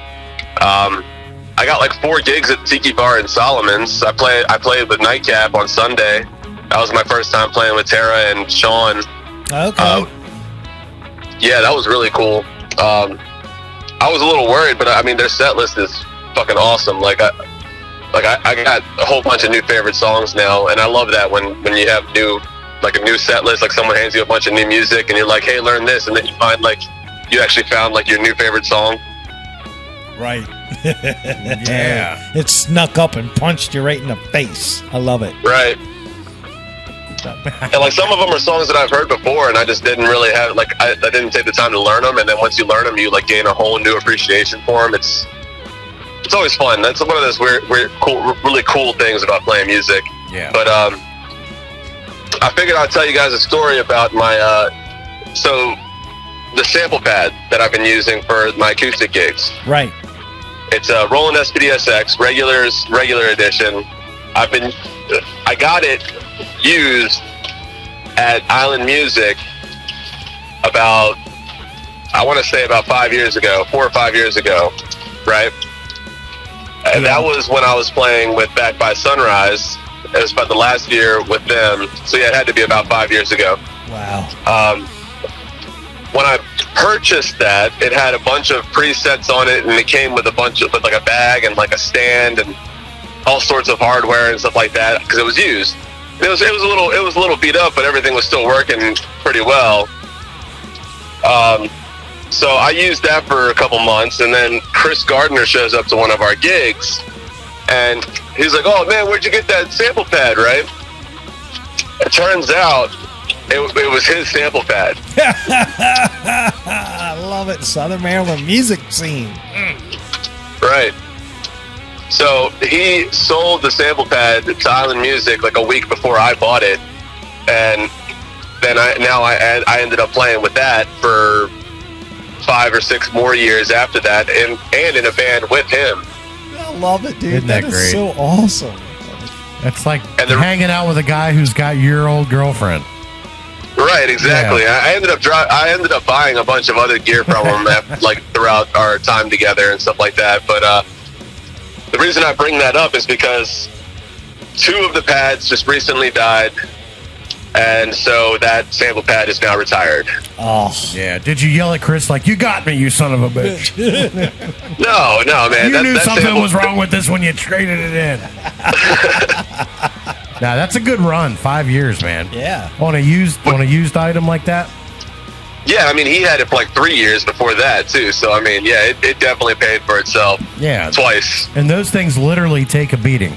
I got like 4 gigs at Tiki Bar in Solomon's. I played with Nightcap on Sunday. That was my first time playing with Tara and Sean. Okay. Yeah, that was really cool. I was a little worried, but I mean, their set list is fucking awesome. Like I got a whole bunch of new favorite songs now, and I love that when you have a new set list, like someone hands you a bunch of new music, and you're like, hey, learn this, and then you find like you actually found like your new favorite song. Right. Yeah. It snuck up and punched you right in the face. I love it. Right. And like some of them are songs that I've heard before, and I just didn't really have I didn't take the time to learn them. And then once you learn them, you like gain a whole new appreciation for them. It's always fun. That's one of those weird, cool, really cool things about playing music. Yeah. But I figured I'd tell you guys a story about my so the sample pad that I've been using for my acoustic gigs. Right. It's a Roland SPD-SX regular edition. I got it used at Island Music about, I want to say about 4 or 5 years ago, right? And that was when I was playing with Back by Sunrise. It was about the last year with them. So yeah, it had to be about 5 years ago. Wow. When I purchased that, it had a bunch of presets on it, and it came with a bag and like a stand and all sorts of hardware and stuff like that because it was used. It was a little beat up, but everything was still working pretty well. So I used that for a couple months, and then Chris Gardner shows up to one of our gigs, and he's like, "Oh man, where'd you get that sample pad?" Right? It turns out it was his sample pad. I love it. Southern Maryland music scene. Right. So he sold the sample pad to Island Music like a week before I bought it, and then I ended up playing with that for 5 or 6 more years after that, and in a band with him. I love it, dude. Isn't that is great? so awesome. It's like hanging out with a guy who's got your old girlfriend. Right, exactly. Yeah. I ended up buying a bunch of other gear from him like throughout our time together and stuff like that. But the reason I bring that up is because 2 of the pads just recently died, and so that sample pad is now retired. Oh, yeah. Did you yell at Chris like, "You got me, you son of a bitch"? No, man. You knew something was wrong with this when you traded it in. Now that's a good run. 5 years, man. yeah. On a used item like that. Yeah, I mean, he had it for like 3 years before that too. So I mean, yeah, it definitely paid for itself. Yeah, twice. And those things literally take a beating.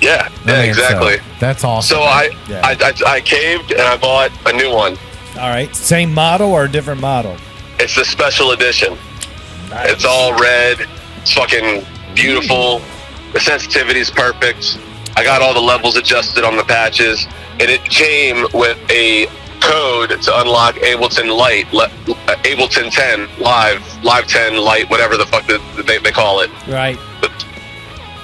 Yeah, exactly. So that's awesome. So I caved and I bought a new one. All right. Same model or a different model? It's the special edition. Nice. It's all red. It's fucking beautiful. The sensitivity's perfect. I got all the levels adjusted on the patches, and it came with a code to unlock Ableton Lite, Ableton 10 Live 10 Lite, whatever the fuck they call it. Right.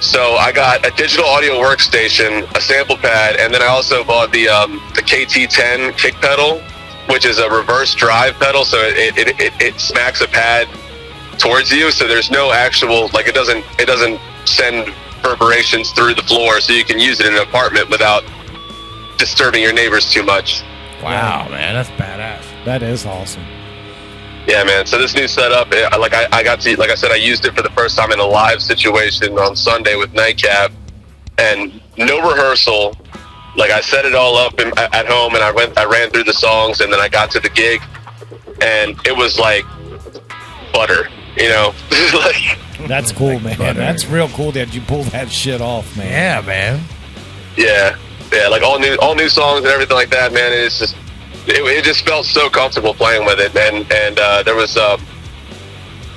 So I got a digital audio workstation, a sample pad, and then I also bought the KT10 kick pedal, which is a reverse drive pedal. So it smacks a pad towards you. So there's no actual, like, it doesn't send reverberations through the floor, so you can use it in an apartment without disturbing your neighbors too much. Wow, man, that's badass. That is awesome. Yeah, man. So this new setup, I used it for the first time in a live situation on Sunday with Nightcap, and no rehearsal. Like, I set it all up at home, and I ran through the songs, and then I got to the gig, and it was like butter, you know. Like, that's cool, man. Butter. That's real cool that you pulled that shit off, man. Yeah, man. Yeah, like all new songs and everything like that, man. It's just. It just felt so comfortable playing with it, and there was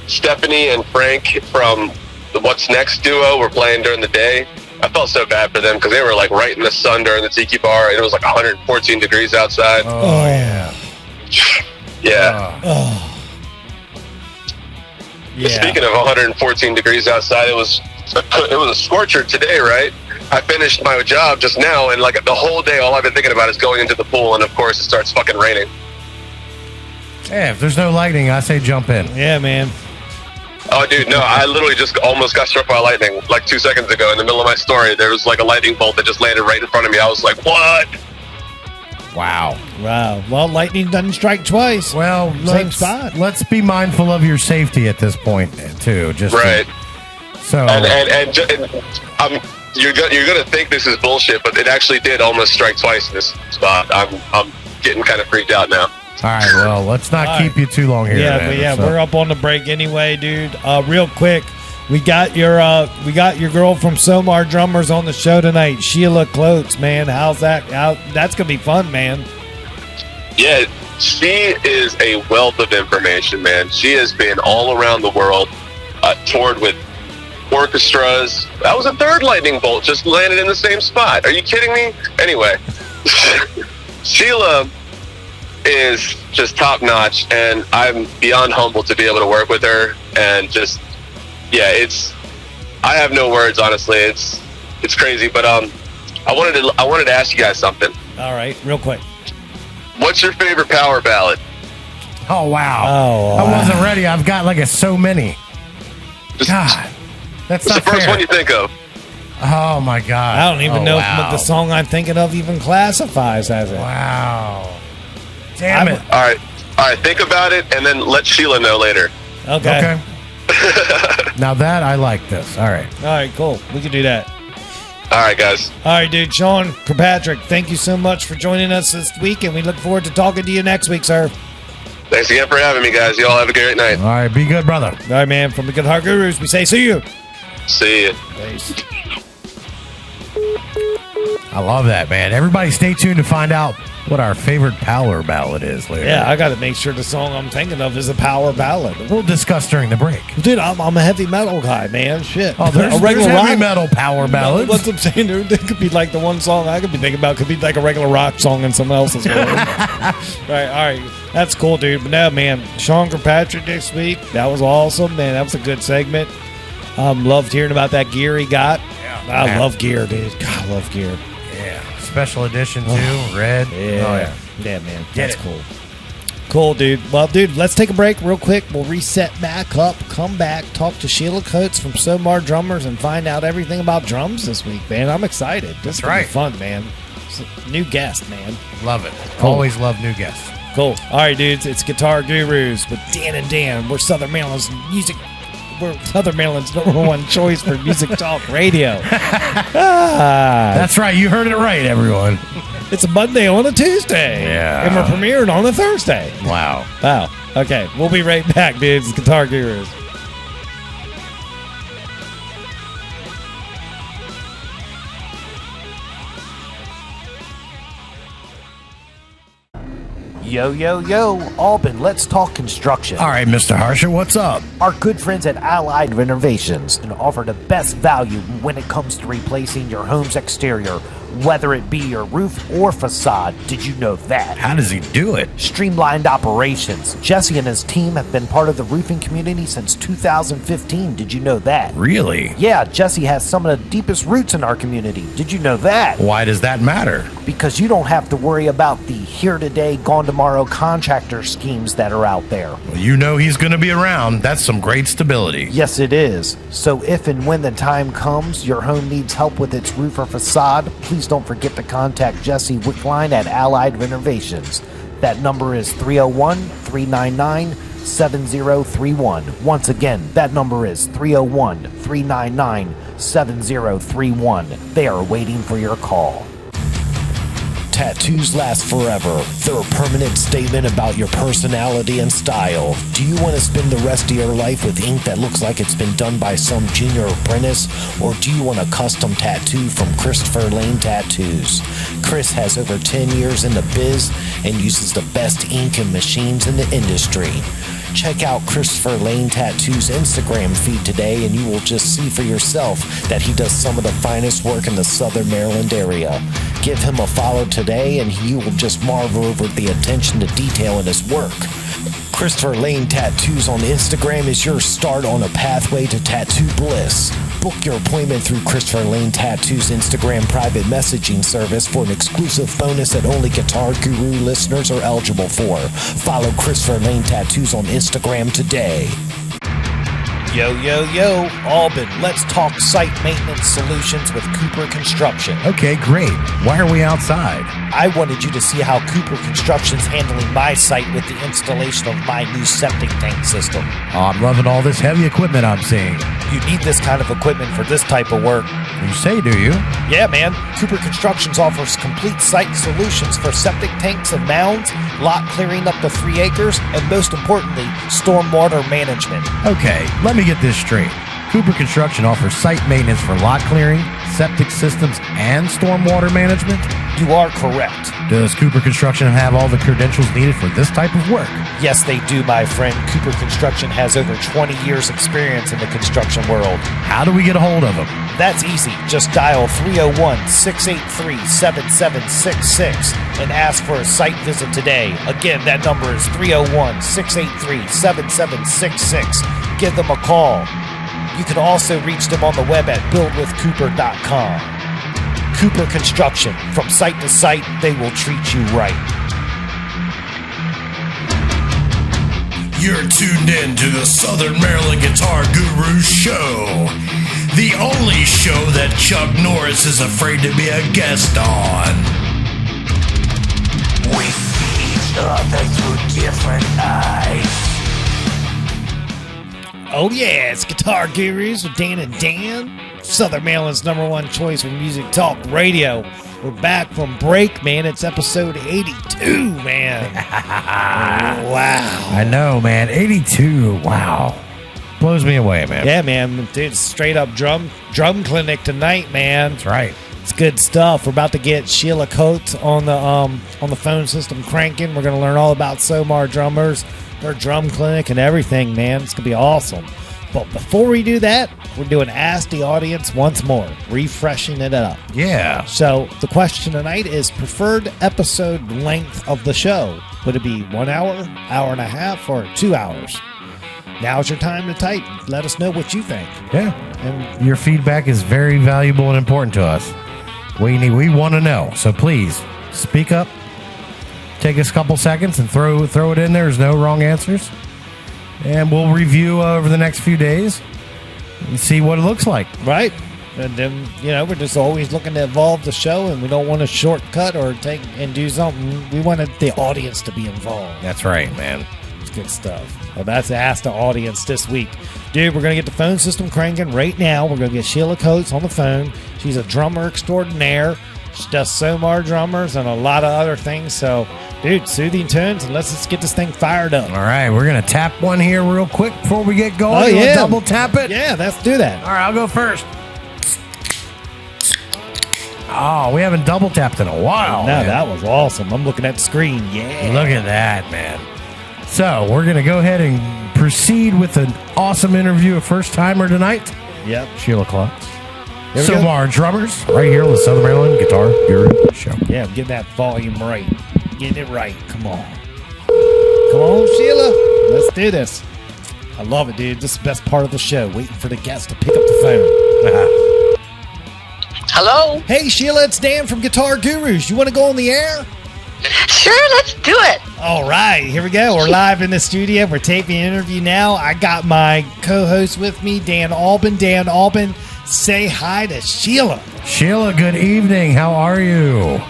Stephanie and Frank from the What's Next duo were playing during the day. I felt so bad for them because they were like right in the sun during the Tiki Bar, and it was like 114 degrees outside. Oh yeah. Yeah. Oh. Yeah. Speaking of 114 degrees outside, it was a scorcher today, right? I finished my job just now, and like the whole day, all I've been thinking about is going into the pool, and of course, it starts fucking raining. Yeah, if there's no lightning, I say jump in. Yeah, man. Oh, dude, no, I literally just almost got struck by lightning like 2 seconds ago in the middle of my story. There was like a lightning bolt that just landed right in front of me. I was like, what? Wow. Wow. Well, lightning doesn't strike twice. Well, Same spot. Let's be mindful of your safety at this point, too. Right. So. And you're gonna think this is bullshit, but it actually did almost strike twice in this spot. I'm getting kind of freaked out now. All right, well, let's not keep you too long here. Yeah, we're up on the break anyway, dude. Real quick, we got your girl from SOMAR Drummers on the show tonight, Sheila Klotz, man. How's that? That's gonna be fun, man. Yeah, she is a wealth of information, man. She has been all around the world, toured with orchestras. That was a third lightning bolt just landed in the same spot. Are you kidding me? Anyway, Sheila is just top notch, and I'm beyond humbled to be able to work with her. And just, yeah, I have no words, honestly. It's crazy, but I wanted to ask you guys something. All right, real quick. What's your favorite power ballad? Oh, wow. Oh, I wasn't ready. I've got like so many. God, that's What's not the first fair. one you think of? Oh, my God. I don't even know wow. if the song I'm thinking of even classifies as it. Wow. Damn it. All right. Think about it, and then let Sheila know later. Okay. Now that I like this. All right. All right, cool. We can do that. All right, guys. All right, dude. Sean Kirkpatrick, thank you so much for joining us this week, and we look forward to talking to you next week, sir. Thanks again for having me, guys. Y'all have a great night. All right. Be good, brother. All right, man. From the Good Heart Gurus, we say see you. See ya. Peace. I love that, man. Everybody stay tuned to find out what our favorite power ballad is later. Yeah, I got to make sure the song I'm thinking of is a power ballad. We'll discuss during the break. Dude, I'm a heavy metal guy, man. Shit. Oh, there's heavy metal power ballads. What's I'm saying? There could be like the one song I could be thinking about could be like a regular rock song in someone else's world. Right, all right. That's cool, dude. But no, man, Sean Kirkpatrick this week, that was awesome, man. That was a good segment. Loved hearing about that gear he got. Yeah, I love gear, dude. God, I love gear. Yeah. Special edition, too. Red. Yeah. Oh, yeah. Yeah, man. Get That's it. cool. Cool, dude. Well, dude, let's take a break real quick. We'll reset back up, come back, talk to Sheila Klotz from SOMAR Drummers, and find out everything about drums this week, man. I'm excited. This is gonna be fun, man. It's a new guest, man. Love it. Cool. Always love new guests. Cool. All right, dudes. It's Guitar Gurus with Dan and Dan. We're Southern Maryland's music. We're Southern Maryland's #1 choice for music talk radio. That's right. You heard it right, everyone. It's a Monday on a Tuesday. Yeah. And we're premiering on a Thursday. Wow. Wow. Okay. We'll be right back, dudes. It's Guitar Gurus. Yo, yo, yo, Alban, let's talk construction. All right, Mr. Harsher, what's up? Our good friends at Allied Renovations can offer the best value when it comes to replacing your home's exterior, whether it be your roof or facade. Did you know that? How does he do it? Streamlined operations. Jesse and his team have been part of the roofing community since 2015. Did you know that? Really? Yeah, Jesse has some of the deepest roots in our community. Did you know that? Why does that matter? Because you don't have to worry about the here today, gone tomorrow contractor schemes that are out there. Well, you know he's going to be around. That's some great stability. Yes, it is. So if and when the time comes, your home needs help with its roof or facade, please don't forget to contact Jesse Wickline at Allied Renovations. That number is 301-399-7031. Once again, that number is 301-399-7031. They are waiting for your call. Tattoos last forever. They're a permanent statement about your personality and style. Do you want to spend the rest of your life with ink that looks like it's been done by some junior apprentice? Or do you want a custom tattoo from Christopher Lane Tattoos? Chris has over 10 years in the biz and uses the best ink and machines in the industry. Check out Christopher Lane Tattoo's Instagram feed today and you will just see for yourself that he does some of the finest work in the Southern Maryland area. Give him a follow today and you will just marvel over the attention to detail in his work. Christopher Lane Tattoos on Instagram is your start on a pathway to tattoo bliss. Book your appointment through Christopher Lane Tattoo's Instagram private messaging service for an exclusive bonus that only Guitar Guru listeners are eligible for. Follow Christopher Lane Tattoos on Instagram today. Yo, yo, yo, Alban, let's talk site maintenance solutions with Cooper Construction. Okay, great. Why are we outside? I wanted you to see how Cooper Construction's handling my site with the installation of my new septic tank system. Oh, I'm loving all this heavy equipment I'm seeing. You need this kind of equipment for this type of work. You say, do you? Yeah, man. Cooper Constructions offers complete site solutions for septic tanks and mounds, lot clearing up to 3 acres, and most importantly, stormwater management. Okay, let me get this straight. Cooper Construction offers site maintenance for lot clearing, septic systems, and stormwater management? You are correct. Does Cooper Construction have all the credentials needed for this type of work? Yes, they do, my friend. Cooper Construction has over 20 years experience in the construction world. How do we get a hold of them? That's easy. Just dial 301-683-7766 and ask for a site visit today. Again, that number is 301-683-7766. Give them a call. You can also reach them on the web at buildwithcooper.com. Cooper Construction. From site to site, they will treat you right. You're tuned in to the Southern Maryland Guitar Guru Show, the only show that Chuck Norris is afraid to be a guest on. We see each other through different eyes. Oh yeah, it's Guitar Gurus with Dan and Dan. Southern Maryland's #1 choice for music talk radio. We're back from break, man. It's episode 82, man. Wow. I know, man. 82. Wow. Blows me away, man. Yeah, man. Dude, straight up drum clinic tonight, man. That's right. It's good stuff. We're about to get Sheila Klotz on the phone system cranking. We're gonna learn all about SOMAR drummers, their drum clinic, and everything, man. It's gonna be awesome. But before we do that, we're doing Ask the Audience once more, refreshing it up. Yeah. So the question tonight is preferred episode length of the show. Would it be 1 hour, hour and a half, or 2 hours? Now's your time to type. Let us know what you think. Yeah. And Your feedback is very valuable and important to us. We want to know. So please speak up. Take us a couple seconds and throw it in there. There's no wrong answers. And we'll review over the next few days and see what it looks like. right. And then, we're just always looking to evolve the show, and we don't want to shortcut or take and do something. We wanted the audience to be involved. That's right, man. It's good stuff. Well, that's Ask the Audience this week. Dude, we're going to get the phone system cranking right now. We're going to get Sheila Klotz on the phone. She's a drummer extraordinaire. She does SOMAR drummers and a lot of other things. So, dude, soothing tunes, and let's just get this thing fired up. All right, we're going to tap one here real quick before we get going. Oh, You wanna yeah. double tap it? Yeah, let's do that. All right, I'll go first. Oh, we haven't double tapped in a while. No, man. that was awesome. I'm looking at the screen. Yeah. Look at that, man. So we're going to go ahead and proceed with an awesome interview, a first-timer tonight. Yep. Sheila Klotz. Here we go. SOMAR drummers, right here on the Southern Maryland Guitar Guru Show. Yeah, I'm getting that volume right. Getting it right. Come on. Come on, Sheila. Let's do this. I love it, dude. This is the best part of the show. Waiting for the guest to pick up the phone. Hello? Hey, Sheila, it's Dan from Guitar Gurus. You want to go on the air? Sure, let's do it. All right, here we go. We're live in the studio. We're taping an interview now. I got my co-host with me, Dan Alban. Dan Alban, say hi to Sheila. Sheila, good evening. How are you?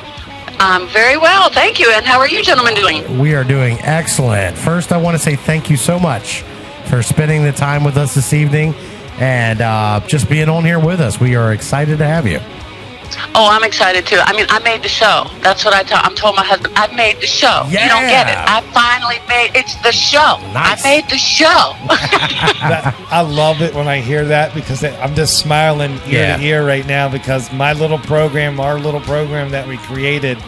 I'm very well, thank you. And how are you gentlemen doing? We are doing excellent. First, I want to say thank you so much for spending the time with us this evening and just being on here with us. We are excited to have you. Oh, I'm excited too. I mean, I made the show. That's what I'm told my husband. I made the show. Yeah. You don't get it. I finally it's the show. Nice. I made the show. I love it when I hear that because I'm just smiling ear to ear right now because our little program that we created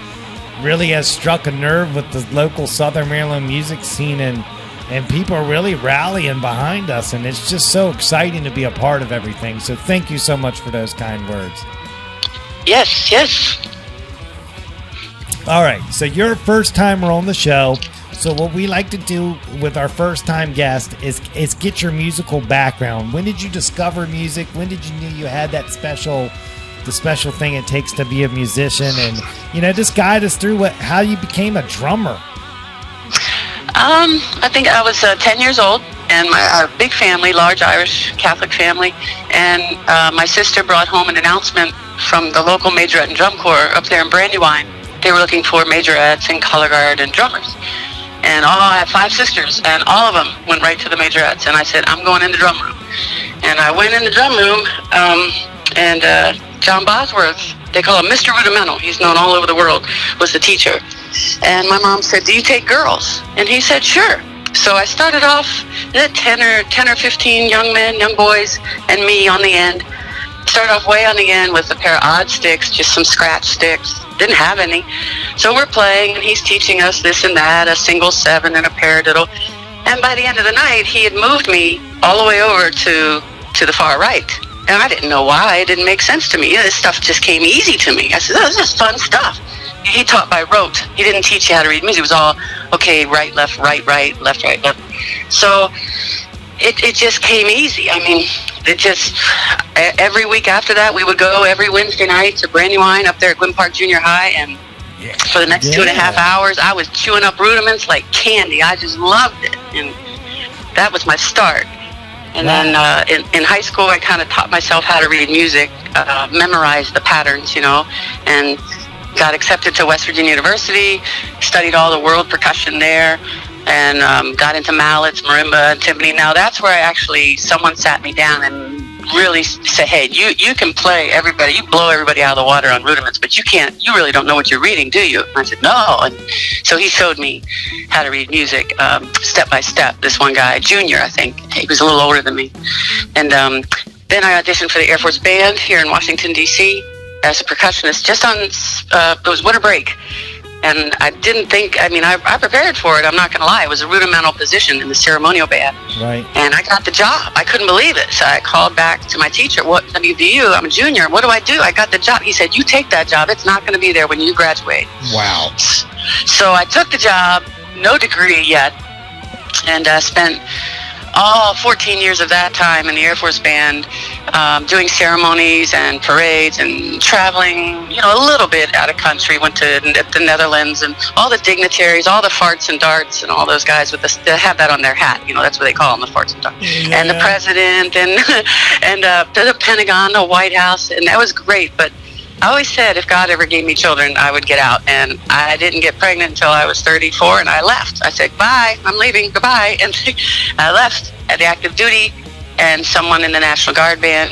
really has struck a nerve with the local Southern Maryland music scene and people are really rallying behind us, and it's just so exciting to be a part of everything. So thank you so much for those kind words. Yes, yes. All right, so you're a first-timer on the show. So what we like to do with our first-time guest is get your musical background. When did you discover music? When did you know you had that special thing it takes to be a musician? And, just guide us through how you became a drummer. I think I was 10 years old, and our big family, large Irish Catholic family, and my sister brought home an announcement from the local majorette and drum corps up there in Brandywine. They were looking for majorettes and color guard and drummers. And I have 5 sisters, and all of them went right to the majorettes. And I said, I'm going in the drum room. And I went in the drum room, and John Bosworth, they call him Mr. Rudimental, he's known all over the world, was the teacher. And my mom said, do you take girls? And he said, sure. So I started off 10 or 15 young men, young boys, and me on the end. Started off way on the end with a pair of odd sticks, just some scratch sticks. Didn't have any. So we're playing, and he's teaching us this and that, a single 7 and a paradiddle. And by the end of the night, he had moved me all the way over to the far right. And I didn't know why. It didn't make sense to me. This stuff just came easy to me. I said, oh, this is fun stuff. He taught by rote. He didn't teach you how to read music. It was all, okay, right, left, left, right, left. So it just came easy. I mean, it just, every week after that, we would go every Wednesday night to Brandywine up there at Gwynn Park Junior High, and for the next 2.5 hours, I was chewing up rudiments like candy. I just loved it, and that was my start. And then in high school, I kind of taught myself how to read music, memorized the patterns, and got accepted to West Virginia University, studied all the world percussion there, and got into mallets, marimba, and timpani. Now that's where someone sat me down and really said, hey, you can play everybody, you blow everybody out of the water on rudiments, but you really don't know what you're reading, do you? And I said, no. And so he showed me how to read music step by step. This one guy, Junior, I think, he was a little older than me. And then I auditioned for the Air Force Band here in Washington, D.C. as a percussionist, just on, it was winter break. And I didn't think, I prepared for it, I'm not going to lie. It was a rudimental position in the ceremonial band. Right. And I got the job. I couldn't believe it. So I called back to my teacher, what WVU, I'm a junior, what do I do? I got the job. He said, you take that job. It's not going to be there when you graduate. Wow. So I took the job, no degree yet, and spent all 14 years of that time in the Air Force Band, doing ceremonies and parades and traveling, a little bit out of country. Went to the Netherlands, and all the dignitaries, all the farts and darts, and all those guys they have that on their hat. That's what they call them, the farts and darts. Yeah. And the president, and the Pentagon, the White House, and that was great. But I always said if God ever gave me children, I would get out. And I didn't get pregnant until I was 34, and I left. I said, bye, I'm leaving, goodbye. And I left at the active duty, and someone in the National Guard band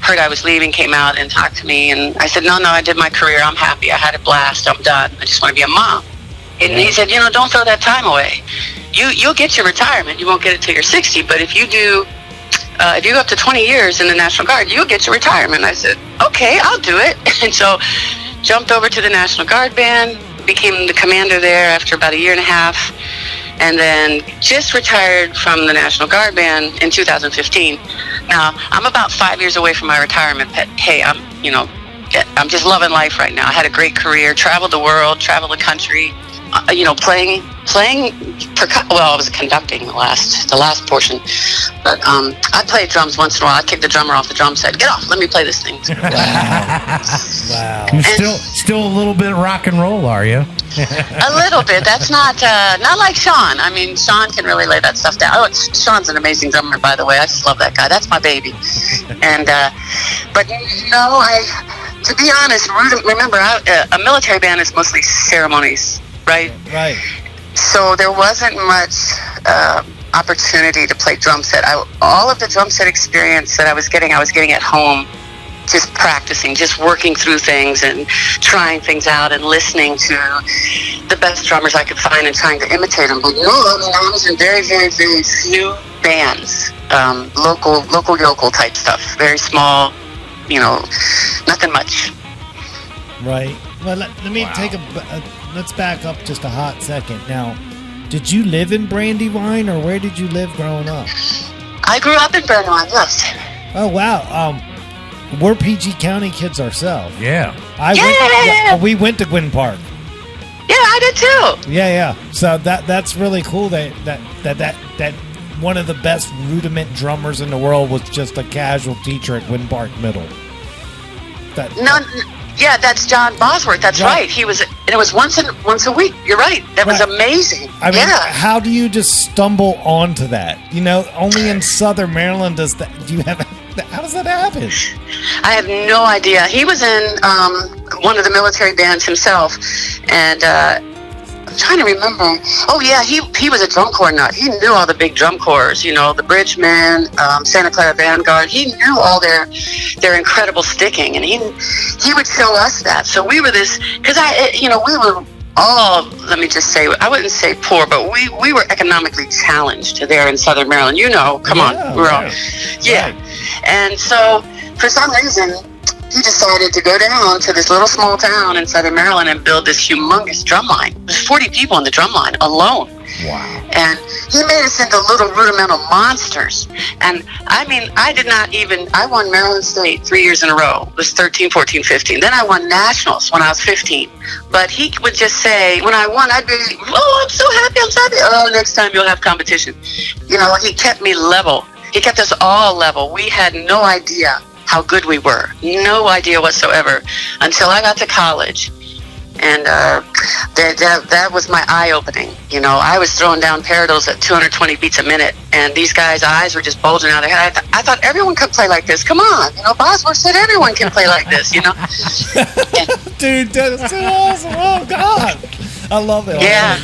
heard I was leaving, came out and talked to me. And I said, no, I did my career. I'm happy. I had a blast. I'm done. I just want to be a mom. And he said, don't throw that time away. You'll get your retirement. You won't get it till you're 60, but if you do, if you go up to 20 years in the National Guard, you'll get your retirement. I said, okay, I'll do it. And so jumped over to the National Guard band, became the commander there after about 1.5 years, and then just retired from the National Guard band in 2015. Now, I'm about 5 years away from my retirement, but hey, I'm just loving life right now. I had a great career, traveled the world, traveled the country, playing I was conducting the last portion, but I played drums once in a while. I'd kick the drummer off the drum set. Get off, let me play this thing. Wow. You're still a little bit rock and roll, are you? A little bit. That's not like Sean. Sean can really lay that stuff down. Oh, Sean's an amazing drummer, by the way. I just love that guy. That's my baby. And but to be honest, remember, a military band is mostly ceremonies, right? Right. So there wasn't much opportunity to play drum set. All of the drum set experience that I was getting at home, just practicing, just working through things and trying things out and listening to the best drummers I could find and trying to imitate them. But I was in very, very, very few bands, local yokel type stuff, very small, nothing much. Right. Well, let me take let's back up just a hot second. Now, did you live in Brandywine, or where did you live growing up? I grew up in Brandywine, yes. Oh, wow. We're PG County kids ourselves. Yeah. We went to Gwynn Park. Yeah, I did too. Yeah. So that's really cool that one of the best rudiment drummers in the world was just a casual teacher at Gwynn Park Middle. Yeah, that's John Bosworth. That's right. He was And it was once a week. You're right. That was amazing. I mean, yeah. how do you just stumble onto that? You know, only in Southern Maryland does that. Do you have? How does that happen? I have no idea. He was in one of the military bands himself, and I'm trying to remember. Oh yeah, he was a drum corps nut. He knew all the big drum corps. You know, the Bridgemen, Santa Clara Vanguard. He knew all their incredible sticking, and he would show us that. So we were because we were all, let me just say, I wouldn't say poor, but we were economically challenged there in Southern Maryland. You know, come on, we're all, yeah. And so for some reason, he decided to go down to this little small town in Southern Maryland and build this humongous drum line. There's 40 people in the drum line alone. Wow. And he made us into little rudimental monsters. And I mean, I won Maryland State 3 years in a row. It was 13, 14, 15. Then I won nationals when I was 15. But he would just say, when I won, I'd be, oh, I'm so happy, I'm so happy. Oh, next time you'll have competition. You know, he kept me level. He kept us all level. We had no idea how good we were. No idea whatsoever until I got to college. And that was my eye-opening. You know, I was throwing down paradiddles at 220 beats a minute, and these guys' eyes were just bulging out of their head. I thought everyone could play like this. Come on, you know, Bosworth said everyone can play like this, you know. Dude, that's so awesome. Oh, God. I love it. Yeah.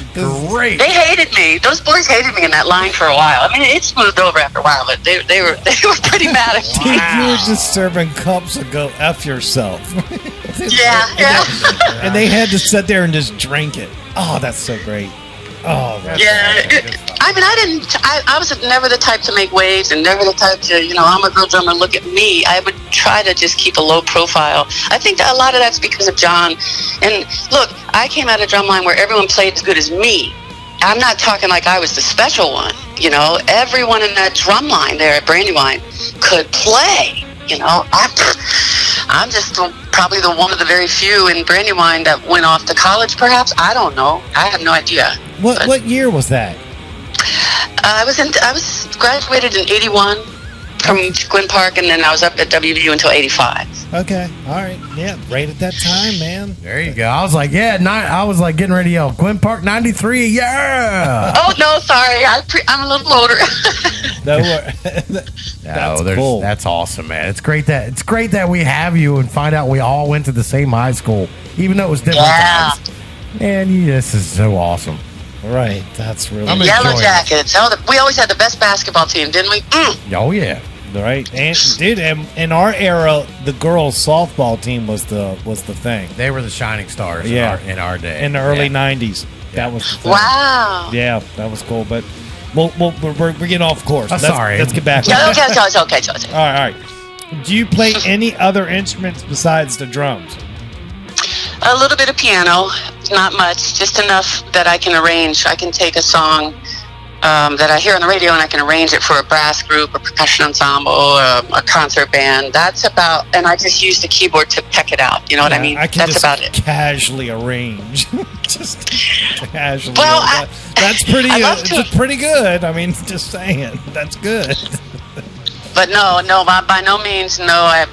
Great. They hated me. Those boys hated me in that line for a while. I mean, it smoothed over after a while, but they were pretty mad at me. You were just serving cups of go F yourself. Yeah. And they had to sit there and just drink it. Oh, that's so great. Oh, that's I mean, I was never the type to make waves and never the type to, you know, I'm a girl drummer, look at me. I would try to just keep a low profile. I think that a lot of that's because of John. And look, I came out of drumline where everyone played as good as me. I'm not talking like I was the special one, you know. Everyone in that drumline there at Brandywine could play, you know. I'm just probably one of the very few in Brandywine that went off to college, perhaps. I don't know. I have no idea. What year was that? I was graduated in 81 from Gwynn Park, and then I was up at WVU until 85. Okay, all right, yeah, right at that time, man. There you go. I was like, I was like getting ready to yell, Gwynn Park 93, yeah. Oh no, sorry, I'm a little older. That's awesome, man. It's great that we have you and find out we all went to the same high school, even though it was different times. Man, this is so awesome. Right, that's really Yellow Jackets. We always had the best basketball team, didn't we? Oh yeah. Right, and dude, in our era, the girls' softball team was the thing. They were the shining stars in our day. In the early '90s, that was the thing. Wow. Yeah, that was cool. But we're getting off course. Sorry. Let's get back. Yeah, okay. All right. Do you play any other instruments besides the drums? A little bit of piano, not much, just enough that I can arrange. I can take a song that I hear on the radio and I can arrange it for a brass group, a percussion ensemble, a concert band. That's about, and I just use the keyboard to peck it out. You know what I mean? That's about it. Casually arrange. Just casually. Well, that's pretty. It's pretty good. I mean, just saying, that's good. But no, by no means, no.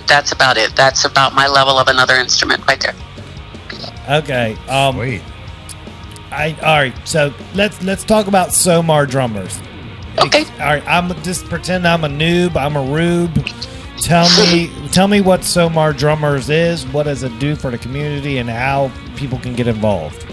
That's about it. That's about my level of another instrument right there. Okay. Sweet. All right. So let's talk about SOMAR drummers. Okay. All right. I'm just pretend I'm a noob. I'm a rube. Tell me what SOMAR drummers is. What does it do for the community, and how people can get involved?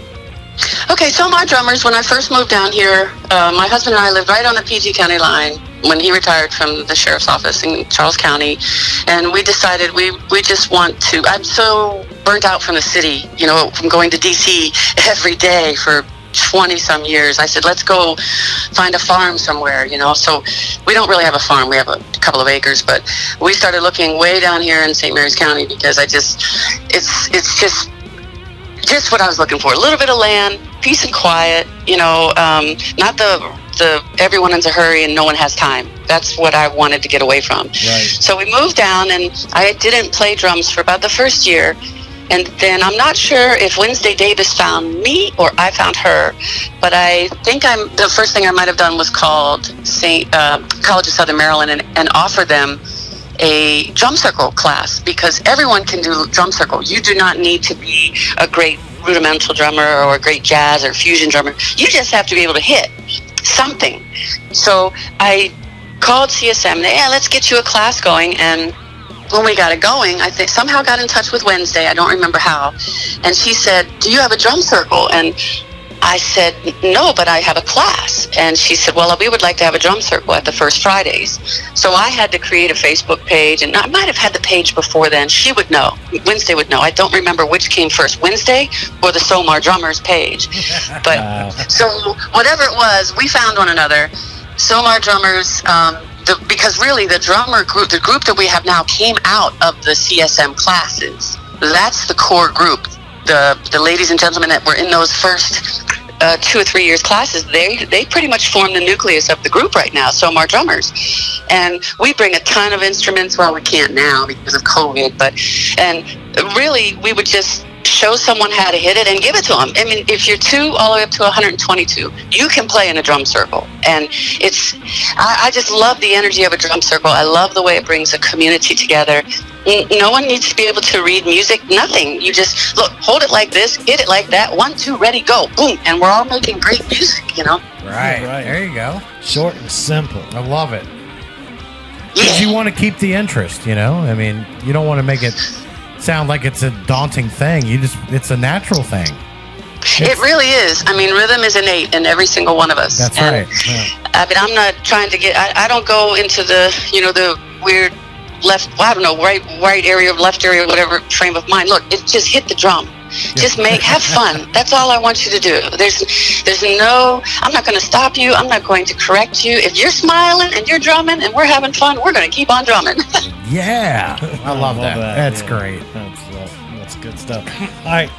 Okay, SOMAR drummers. When I first moved down here, my husband and I lived right on the PG County line when he retired from the sheriff's office in Charles County, and we decided we just want to. I'm so burnt out from the city, you know, from going to DC every day for 20-some years. I said, let's go find a farm somewhere, you know. So we don't really have a farm. We have a couple of acres, but we started looking way down here in St. Mary's County because it's just what I was looking for. A little bit of land, peace and quiet, you know, not the everyone in a hurry and no one has time. That's what I wanted to get away from. Right. So we moved down, and I didn't play drums for about the first year. And then I'm not sure if Wednesday Davis found me or I found her, but I think the first thing I might have done was called College of Southern Maryland and offer them a drum circle class, because everyone can do drum circle. You do not need to be a great rudimental drummer or a great jazz or fusion drummer. You just have to be able to hit something. So I called CSM. Yeah, let's get you a class going. And when we got it going, I think somehow got in touch with Wednesday. I don't remember how. And she said, "Do you have a drum circle?" And I said, "No, but I have a class." And she said, "Well, we would like to have a drum circle at the first Fridays." So I had to create a Facebook page, and I might have had the page before then. She would know. Wednesday would know. I don't remember which came first, Wednesday or the SOMAR Drummers page. But so whatever it was, we found one another. SOMAR Drummers, because really the drummer group, the group that we have now came out of the CSM classes. That's the core group. The ladies and gentlemen that were in those first 2 or 3 years classes, they pretty much form the nucleus of the group right now, SOMAR Drummers. And we bring a ton of instruments. Well, we can't now because of COVID, and really we would just show someone how to hit it and give it to them. I mean, if you're 2 all the way up to 122, you can play in a drum circle. And I just love the energy of a drum circle. I love the way it brings a community together. No one needs to be able to read music, nothing. You just, look, hold it like this, hit it like that, 1, 2, ready, go, boom. And we're all making great music, you know? Right. There you go. Short and simple. I love it. Because you want to keep the interest, you know? I mean, you don't want to make it sound like it's a daunting thing. It's a natural thing. It really is. I mean, rhythm is innate in every single one of us. That's right. Yeah. I mean, I'm not trying to I don't go into the weird left, I don't know, right area, left area, whatever frame of mind. Look, it just hit the drum. Just have fun. That's all I want you to do. There's no, I'm not going to stop you. I'm not going to correct you. If you're smiling and you're drumming and we're having fun, we're going to keep on drumming. Yeah. I love that. That's great. That's good stuff. All right.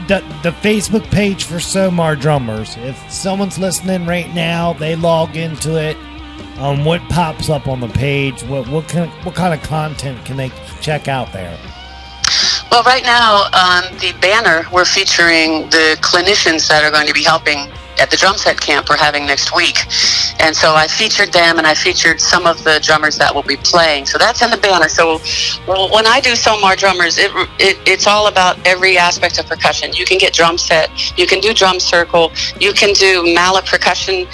The Facebook page for SOMAR Drummers. If someone's listening right now, they log into it. What pops up on the page? What kind of content can they check out there? Well, right now on the banner, we're featuring the clinicians that are going to be helping at the drum set camp we're having next week. And so I featured them, and I featured some of the drummers that will be playing. So that's in the banner. So when I do SOMAR Drummers, it's all about every aspect of percussion. You can get drum set, you can do drum circle, you can do mallet percussion,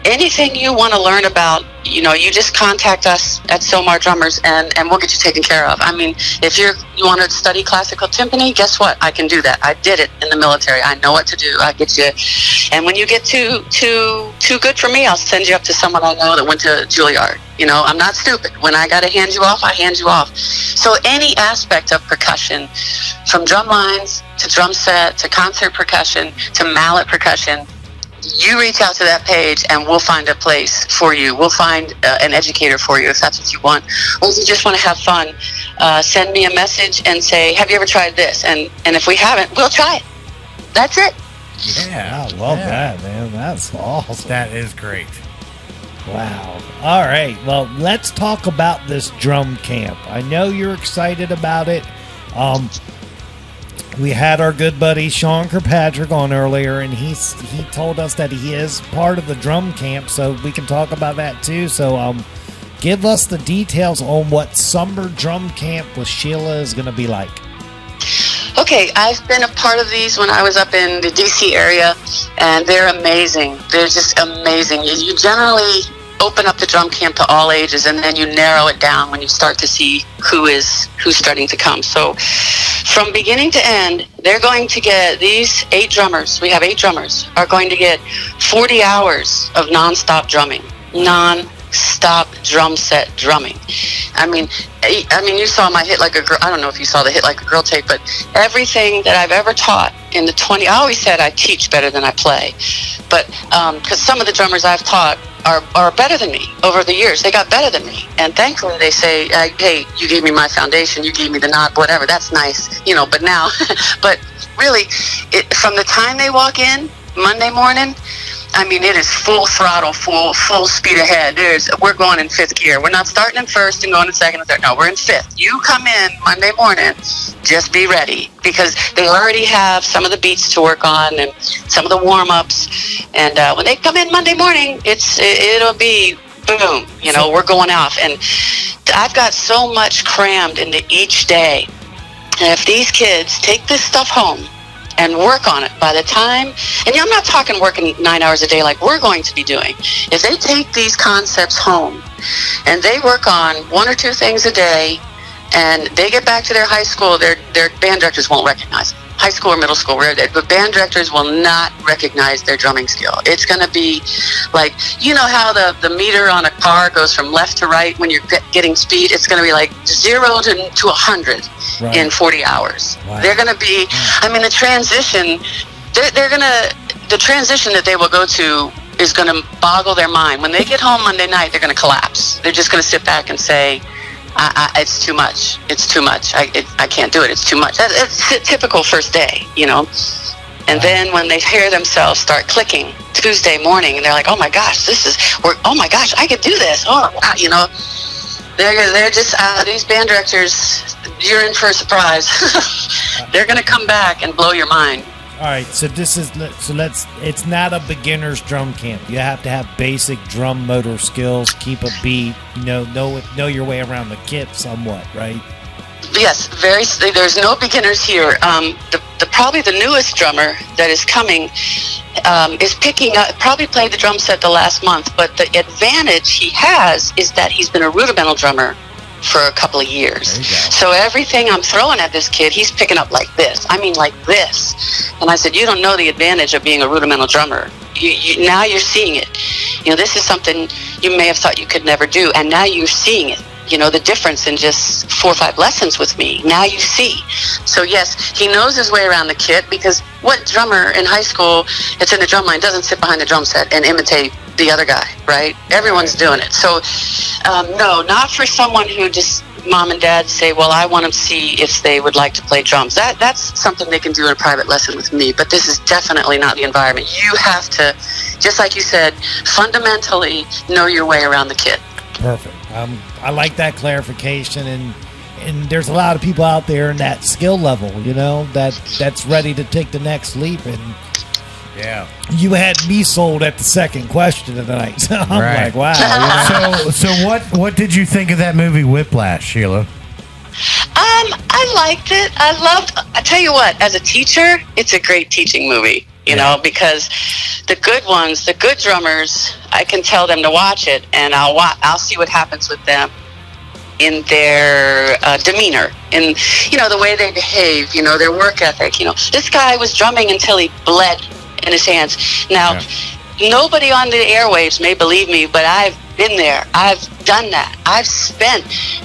anything you want to learn about. You just contact us at SOMAR Drummers, and we'll get you taken care of. I mean, if you want to study classical timpani, guess what? I can do that. I did it in the military. I know what to do. I get you. And when you get too good for me, I'll send you up to someone I know that went to Juilliard. I'm not stupid. When I got to hand you off, I hand you off. So any aspect of percussion, from drum lines to drum set to concert percussion to mallet percussion, you reach out to that page and we'll find a place for you. We'll find an educator for you if that's what you want. Or if you just want to have fun, send me a message and say, have you ever tried this? And if we haven't, we'll try it. That's it. Yeah, I love that, man. That's awesome. That is great. Wow. All right. Well, let's talk about this drum camp. I know you're excited about it. We had our good buddy Sean Kirkpatrick on earlier, and he told us that he is part of the drum camp, so we can talk about that too. So give us the details on what summer drum camp with Sheila is going to be like. Okay, I've been a part of these when I was up in the DC area, and they're amazing. They're just amazing. You generally open up the drum camp to all ages, and then you narrow it down when you start to see who's starting to come. So from beginning to end, they're going to get these 8 drummers. We have 8 drummers are going to get 40 hours of nonstop drumming. Non-stop drum set drumming. I mean, you saw my Hit Like a Girl. I don't know if you saw the Hit Like a Girl tape, but everything that I've ever taught in the 20, I always said I teach better than I play. But because some of the drummers I've taught are better than me over the years. They got better than me. And thankfully they say, hey, you gave me my foundation, you gave me the knot, whatever, that's nice. But now, but really, from the time they walk in Monday morning, I mean, it is full throttle, full speed ahead. We're going in 5th gear. We're not starting in 1st and going in 2nd and 3rd. No, we're in 5th. You come in Monday morning, just be ready, because they already have some of the beats to work on and some of the warm-ups. And when they come in Monday morning, it'll be boom. We're going off. And I've got so much crammed into each day. And if these kids take this stuff home, and work on it. By the time, and I'm not talking working 9 hours a day like we're going to be doing. If they take these concepts home and they work on 1 or 2 things a day, and they get back to their high school, their band directors won't recognize them. High school or middle school, but band directors will not recognize their drumming skill. It's going to be like, you know how the meter on a car goes from left to right when you're getting speed? It's going to be like 0 to 100 in 40 hours. Wow. They're going to be, the transition, the transition that they will go to is going to boggle their mind. When they get home Monday night, they're going to collapse. They're just going to sit back and say, it's too much. It's too much. I can't do it. It's too much. It's a typical first day, you know. And then when they hear themselves start clicking Tuesday morning, and they're like, "Oh my gosh, oh my gosh, I could do this." Oh, wow, you know, they're just these band directors. You're in for a surprise. They're gonna come back and blow your mind. All right, it's not a beginner's drum camp. You have to have basic drum motor skills, keep a beat, know your way around the kit somewhat, right? Yes, there's no beginners here. Probably the newest drummer that is coming is picking up, probably played the drum set the last month, but the advantage he has is that he's been a rudimental drummer for a couple of years. So everything I'm throwing at this kid, he's picking up like this. I mean, like this. And I said, you don't know the advantage of being a rudimental drummer. Now you're seeing it. You know, this is something you may have thought you could never do, and now you're seeing it. You know, the difference in just 4 or 5 lessons with me. Now you see. So yes, he knows his way around the kit, because what drummer in high school that's in the drum line doesn't sit behind the drum set and imitate the other guy, right? Everyone's doing it. So no, not for someone who just mom and dad say, well, I want to see if they would like to play drums. That's something they can do in a private lesson with me, but this is definitely not the environment. You have to, just like you said, fundamentally know your way around the kit. Perfect. I like that clarification, and there's a lot of people out there in that skill level, you know, that's ready to take the next leap. And yeah, you had me sold at the second question of the night. So I'm like, wow. You know? So what did you think of that movie Whiplash, Sheila? I liked it. I tell you what, as a teacher, it's a great teaching movie, you know, because the good ones, the good drummers, I can tell them to watch it, and I'll see what happens with them in their demeanor, in, you know, the way they behave, you know, their work ethic. You know, this guy was drumming until he bled in his hands. Now, nobody on the airwaves may believe me, but I've been there. I've done that. I've spent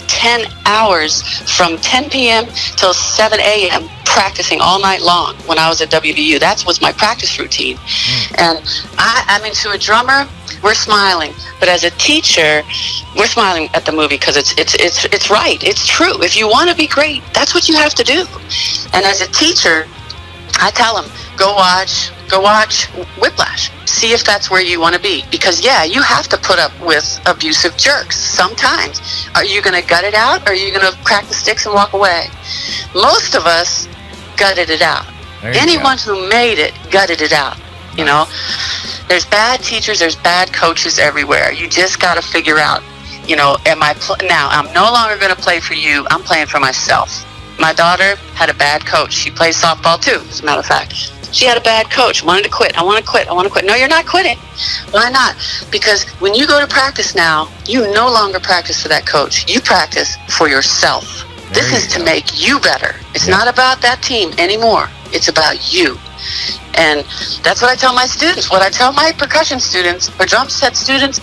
10 hours from 10 p.m. till 7 a.m. practicing all night long when I was at WVU. That was my practice routine. And I mean, to a drummer, we're smiling, but as a teacher, we're smiling at the movie because it's right. It's true. If you want to be great, that's what you have to do. And as a teacher, I tell them, go watch Whiplash. See if that's where you want to be. Because, you have to put up with abusive jerks sometimes. Are you going to gut it out, or are you going to crack the sticks and walk away? Most of us gutted it out. Anyone who made it gutted it out. You know, there's bad teachers, there's bad coaches everywhere. You just got to figure out, you know, now I'm no longer going to play for you. I'm playing for myself. My daughter had a bad coach. She plays softball too, as a matter of fact. She had a bad coach, wanted to quit. I want to quit. No, you're not quitting. Why not? Because when you go to practice now, you no longer practice for that coach. You practice for yourself. This is to make you better. It's not about that team anymore. It's about you. And that's what I tell my students. What I tell my percussion students or drum set students,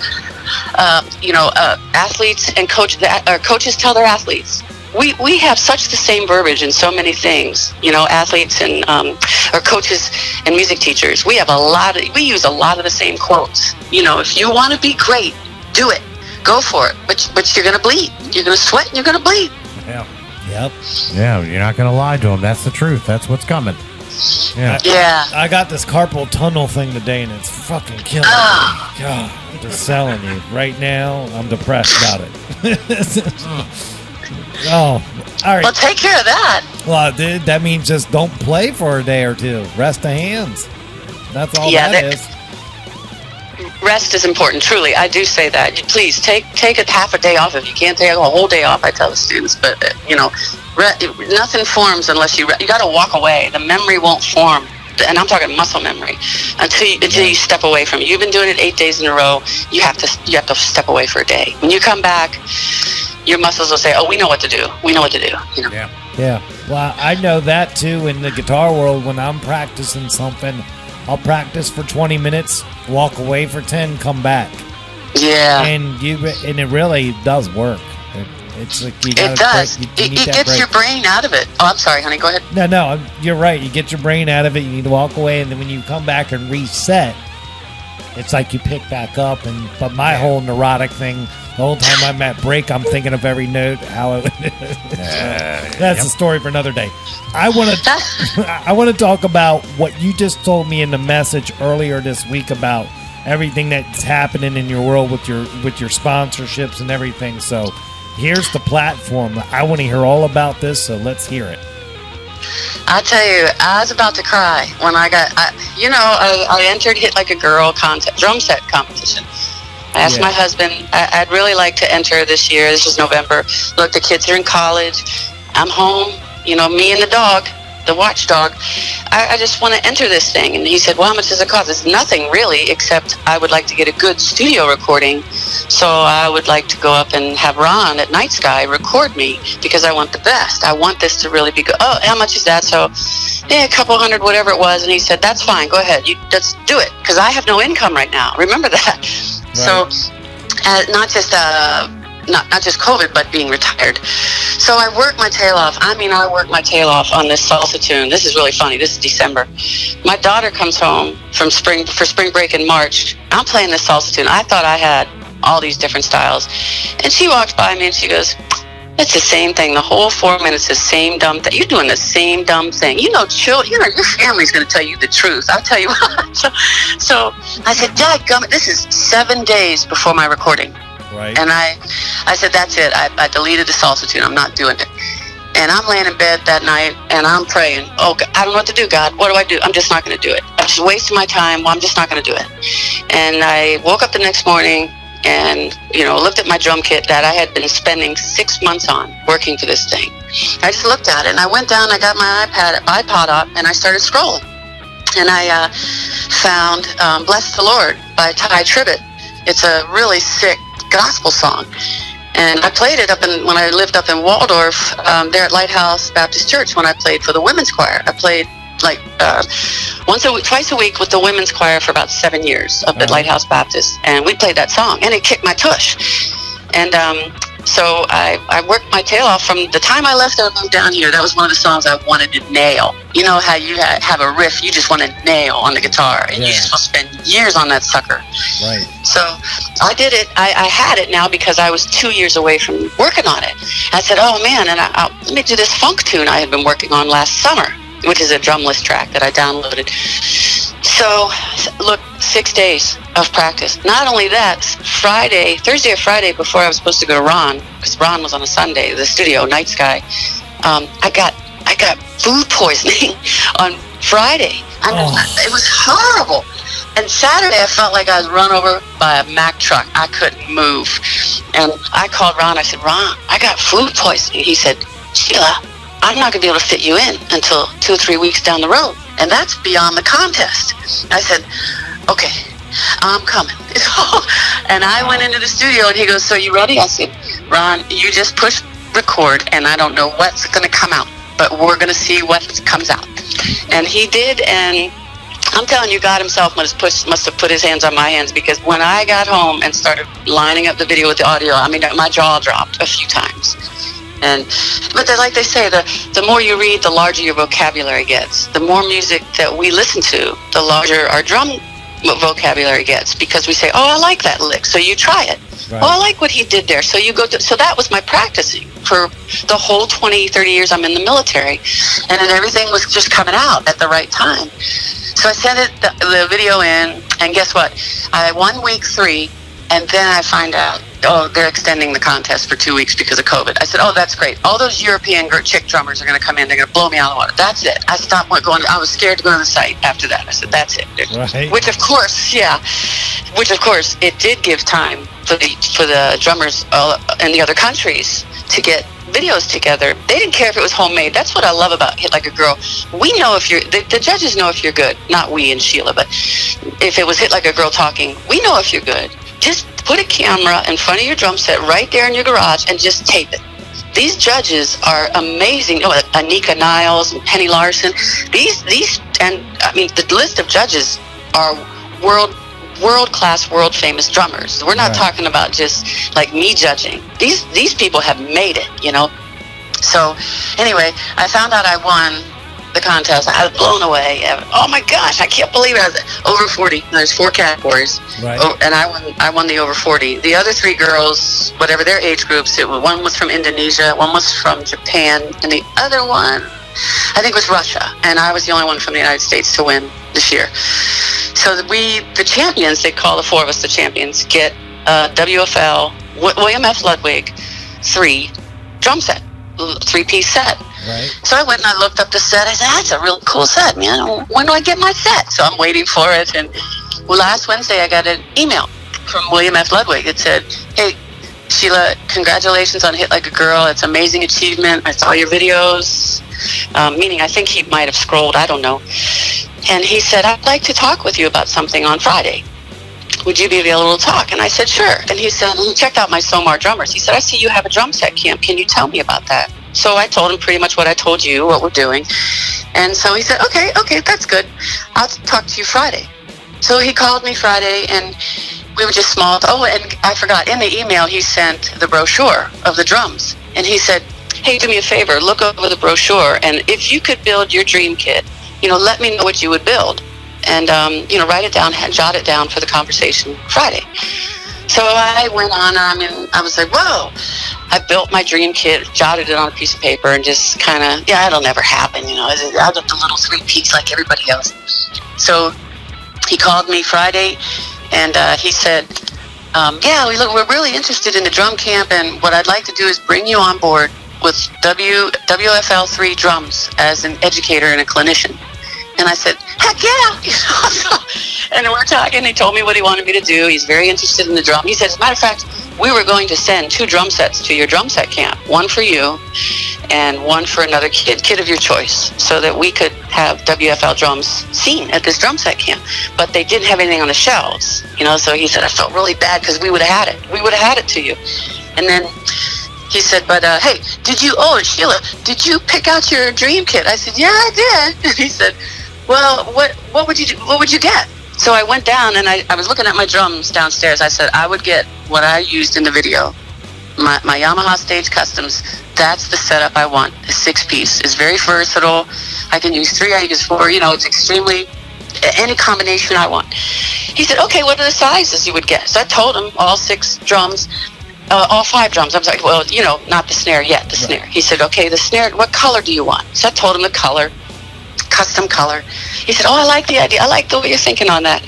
athletes and coaches tell their athletes. We have such the same verbiage in so many things, you know, athletes and or coaches and music teachers. We use a lot of the same quotes. You know, if you want to be great, do it, go for it. But you're gonna bleed. You're gonna sweat and you're gonna bleed. Yeah. Yep. Yeah, you're not gonna lie to them. That's the truth. That's what's coming. Yeah. I got this carpal tunnel thing today, and it's fucking killing me. God, I'm just telling you right now, I'm depressed about it. Oh, all right. Well, take care of that. Well, dude, that means just don't play for a day or two. Rest the hands. That's all that is. rest is important. Truly, I do say that. Please take a half a day off if you can't take a whole day off. I tell the students, but nothing forms unless you got to walk away. The memory won't form, and I'm talking muscle memory, until you step away from it. You've been doing it 8 days in a row. You have to step away for a day. When you come back, your muscles will say, "Oh, we know what to do. We know what to do." You know. Yeah. Well, I know that too in the guitar world. When I'm practicing something, I'll practice for 20 minutes, walk away for 10, come back. Yeah. And it really does work. It's like you gotta it does. You it need that gets break. your brain out of it. Oh, I'm sorry, honey. Go ahead. No, you're right. You get your brain out of it. You need to walk away, and then when you come back and reset, it's like you pick back up. But my whole neurotic thing, the whole time I'm at break, I'm thinking of every note. That's a story for another day. I want to talk about what you just told me in the message earlier this week about everything that's happening in your world with your sponsorships and everything. So here's the platform. I want to hear all about this. So let's hear it. I tell you, I was about to cry when I entered Hit Like a Girl drum set competition. I asked my husband, I'd really like to enter this year. This was November. Look, the kids are in college. I'm home. Me and the dog, the watchdog. I just want to enter this thing. And he said, well, how much does it cost? It's nothing really, except I would like to get a good studio recording. So I would like to go up and have Ron at Night Sky record me because I want the best. I want this to really be good. Oh, how much is that? So a couple hundred, whatever it was. And he said, that's fine. Go ahead. Let's do it. Because I have no income right now. Remember that. Right. So not just COVID, but being retired. So I worked my tail off. I worked my tail off on this salsa tune. This is really funny. This is December. My daughter comes home for spring break in March. I'm playing this salsa tune. I thought I had all these different styles. And she walks by me and she goes, it's the same thing. The whole 4 minutes, the same dumb thing. You're doing the same dumb thing. Your family's going to tell you the truth. I'll tell you what. So I said, dadgummit, this is 7 days before my recording. Right. And I said, that's it. I deleted the salsa tune. I'm not doing it. And I'm laying in bed that night, and I'm praying, oh, God, I don't know what to do, God. What do I do? I'm just not going to do it. I'm just wasting my time. Well, I'm just not going to do it. And I woke up the next morning and, looked at my drum kit that I had been spending 6 months on working for this thing. I just looked at it, and I went down, I got my iPod up, and I started scrolling. And I found Bless the Lord by Ty Tribbett. It's a really sick gospel song. And I played it when I lived up in Waldorf, there at Lighthouse Baptist Church, when I played for the women's choir. I played twice a week with the women's choir for about 7 years up at Lighthouse Baptist. And we played that song, and it kicked my tush. And so I worked my tail off from the time I left and moved down here. That was one of the songs I wanted to nail. You know how you have a riff you just want to nail on the guitar, and you just want to spend years on that sucker. Right. So I did it. I had it now because I was 2 years away from working on it. I said, oh man, and let me do this funk tune I had been working on last summer, which is a drumless track that I downloaded. So, look, 6 days of practice. Not only that, Thursday or Friday, before I was supposed to go to Ron, because Ron was on a Sunday, the studio, Night Sky, I got food poisoning on Friday. It was horrible. And Saturday, I felt like I was run over by a Mack truck. I couldn't move. And I called Ron. I said, Ron, I got food poisoning. He said, Sheila, I'm not going to be able to fit you in until 2 or 3 weeks down the road. And that's beyond the contest. I said, okay, I'm coming. And I went into the studio, and he goes, so you ready? I said, Ron, you just push record, and I don't know what's going to come out, but we're going to see what comes out. And he did, and I'm telling you, God himself must have put his hands on my hands, because when I got home and started lining up the video with the audio, my jaw dropped a few times. But like they say, the more you read, the larger your vocabulary gets. The more music that we listen to, the larger our drum vocabulary gets, because we say, oh, I like that lick, so you try it. Right. Oh, I like what he did there, so you go to. So that was my practicing for the whole 20, 30 years I'm in the military, and then everything was just coming out at the right time. So I sent the video in, and guess what? I won week 3, and then I find out oh, they're extending the contest for 2 weeks because of COVID. I said, oh, that's great. All those European chick drummers are going to come in. They're going to blow me out of the water. That's it. I stopped going. I was scared to go to the site after that. I said, that's it. Right. Which of course, it did give time for the drummers in the other countries to get videos together. They didn't care if it was homemade. That's what I love about Hit Like a Girl. We know if the judges know if you're good. Not we and Sheila, but if it was Hit Like a Girl talking, we know if you're good. Just put a camera in front of your drum set right there in your garage and just tape it. These judges are amazing. Oh, Anika Niles and Penny Larson. The list of judges are world-class, world-famous drummers. We're not talking about just like me judging. These people have made it, you know. So anyway, I found out I won the contest. I was blown away. Oh my gosh, I can't believe it. I was over 40. There's 4 categories, right. And I won the over 40. The other 3 girls, whatever their age groups, one was from Indonesia, one was from Japan, and the other one, I think, was Russia. And I was the only one from the United States to win this year. So the champions, they call the 4 of us the champions, get WFL William F. Ludwig 3 drum set, 3-piece set. Right. So I went and I looked up the set. I said, that's a really cool set, man. When do I get my set? So I'm waiting for it. And last Wednesday, I got an email from William F. Ludwig. It said, hey, Sheila, congratulations on Hit Like a Girl. It's an amazing achievement. I saw your videos. Meaning, I think he might have scrolled. I don't know. And he said, I'd like to talk with you about something on Friday. Would you be available to talk? And I said, sure. And he said, he checked out my SOMAR drummers. He said, I see you have a drum set camp. Can you tell me about that? So I told him pretty much what I told you, what we're doing. And so he said, okay, that's good. I'll talk to you Friday. So he called me Friday, and we were just small. Oh, and I forgot, in the email, he sent the brochure of the drums. And he said, hey, do me a favor, look over the brochure, and if you could build your dream kit, let me know what you would build. And, write it down, jot it down for the conversation Friday. So I went on, I was like, whoa. I built my dream kit, jotted it on a piece of paper, and just kind of, it'll never happen, I'll get the little 3-piece like everybody else. So he called me Friday, and he said, we're really interested in the drum camp, and what I'd like to do is bring you on board with WFL3 drums as an educator and a clinician. And I said, heck yeah! And we're talking. He told me what he wanted me to do. He's very interested in the drum. He said, as a matter of fact, we were going to send 2 drum sets to your drum set camp. One for you and one for another kid of your choice, so that we could have WFL drums seen at this drum set camp. But they didn't have anything on the shelves, so he said, I felt really bad because we would have had it. We would have had it to you. And then he said, but hey, Sheila, did you pick out your dream kit? I said, yeah, I did. And he said, well, what would you do? What would you get? So I went down and I was looking at my drums downstairs. I said, I would get what I used in the video, my Yamaha Stage Customs. That's the setup I want. A 6-piece. It's very versatile. I can use 3, I can use 4. It's extremely, any combination I want. He said, okay, what are the sizes you would get? So I told him all 6 drums. All 5 drums. I was like, well, not the snare yet, the snare. He said, okay, the snare, what color do you want? So I told him the color, custom color. He said, oh, I like the idea. I like the way you're thinking on that.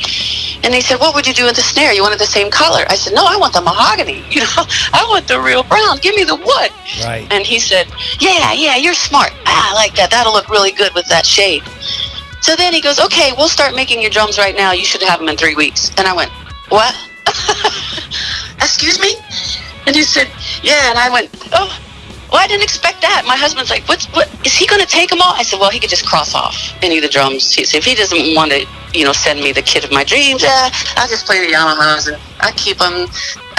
And he said, what would you do with the snare? You wanted the same color? I said, no, I want the mahogany. I want the real brown. Give me the wood. Right. And he said, yeah, you're smart. I like that. That'll look really good with that shade. So then he goes, okay, we'll start making your drums right now. You should have them in 3 weeks. And I went, what? Excuse me? And he said, yeah. And I went, oh, well, I didn't expect that. My husband's like, what, is he going to take them all? I said, well, he could just cross off any of the drums. He said, if he doesn't want to, send me the kit of my dreams, I'll just play the Yamahas, and I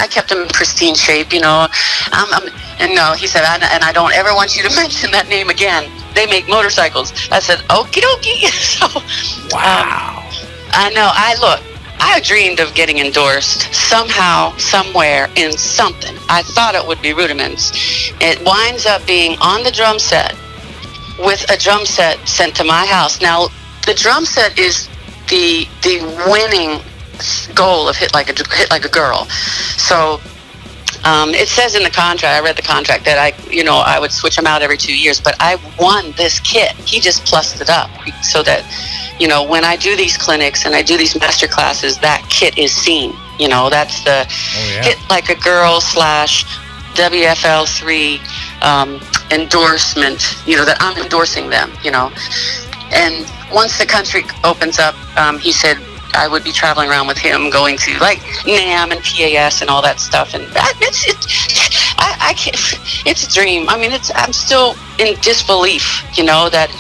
kept them in pristine shape, and no, he said, and I don't ever want you to mention that name again. They make motorcycles. I said, okie dokie. So, wow. I know. I dreamed of getting endorsed somehow, somewhere, in something. I thought it would be Rudiments. It winds up being on the drum set with a drum set sent to my house. Now, the drum set is the winning goal of Hit Like a Girl. So it says in the contract, I read the contract, that I would switch them out every 2 years, but I won this kit. He just plussed it up so that when I do these clinics and I do these master classes, that kit is seen. You know, that's the Hit Like a Girl / WFL3 endorsement, you know, that I'm endorsing them, you know. And once the country opens up, he said I would be traveling around with him, going to like NAM and PAS and all that stuff. And I can't, it's a dream. I mean, I'm still in disbelief, you know, that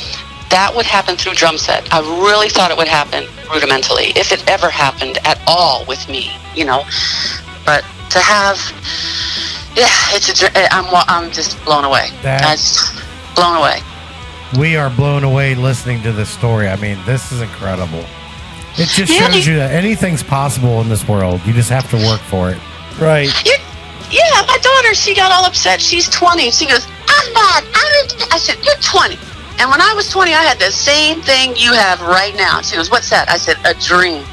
would happen through drum set. I really thought it would happen rudimentally, if it ever happened at all with me, you know. But to have, I'm just blown away. I'm just blown away. We are blown away listening to this story. I mean, this is incredible. It just shows you that anything's possible in this world. You just have to work for it. Right. Yeah, my daughter, she got all upset. She's 20. She goes, I'm not. I said, you're 20. And when I was 20, I had the same thing you have right now. She goes, what's that? I said, a dream.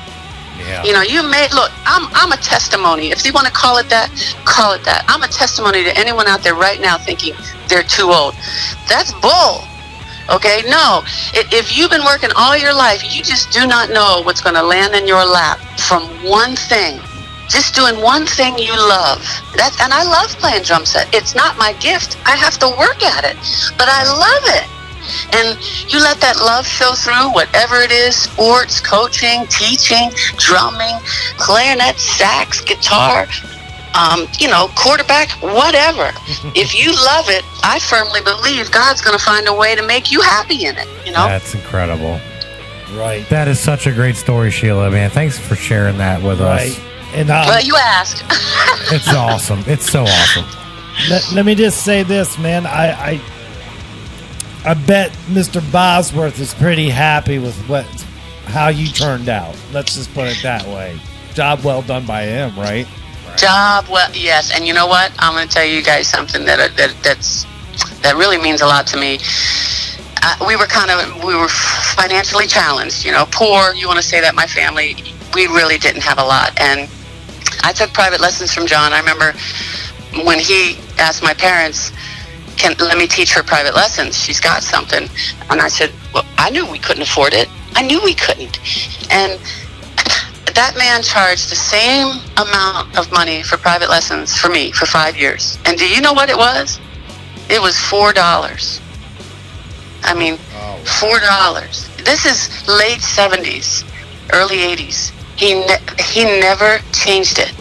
Yeah. You know, look, I'm a testimony. If you want to call it that, call it that. I'm a testimony to anyone out there right now thinking they're too old. That's bull. Okay, no. If you've been working all your life, you just do not know what's going to land in your lap from one thing. Just doing one thing you love. And I love playing drum set. It's not my gift. I have to work at it, but I love it. And you let that love show through, whatever it is: sports, coaching, teaching, drumming, clarinet, sax, guitar, you know, quarterback, whatever. If you love it, I firmly believe God's going to find a way to make you happy in it, you know? That's incredible. Right. That is such a great story, Sheila, man. Thanks for sharing that with us. And, well, you asked. It's awesome. It's so awesome. Let me just say this, man. I bet Mr. Bosworth is pretty happy with how you turned out. Let's just put it that way. Job well done by him, right? Job well, yes. And you know what? I'm going to tell you guys something that really means a lot to me. We were financially challenged, you know, poor. You want to say that? My family, we really didn't have a lot. And I took private lessons from John. I remember when he asked my parents, let me teach her private lessons. She's got something. And I said, well, I knew we couldn't afford it. I knew we couldn't. And that man charged the same amount of money for private lessons for me for 5 years. And do you know what it was? It was $4. I mean, $4. This is late 70s, early 80s. He never changed it.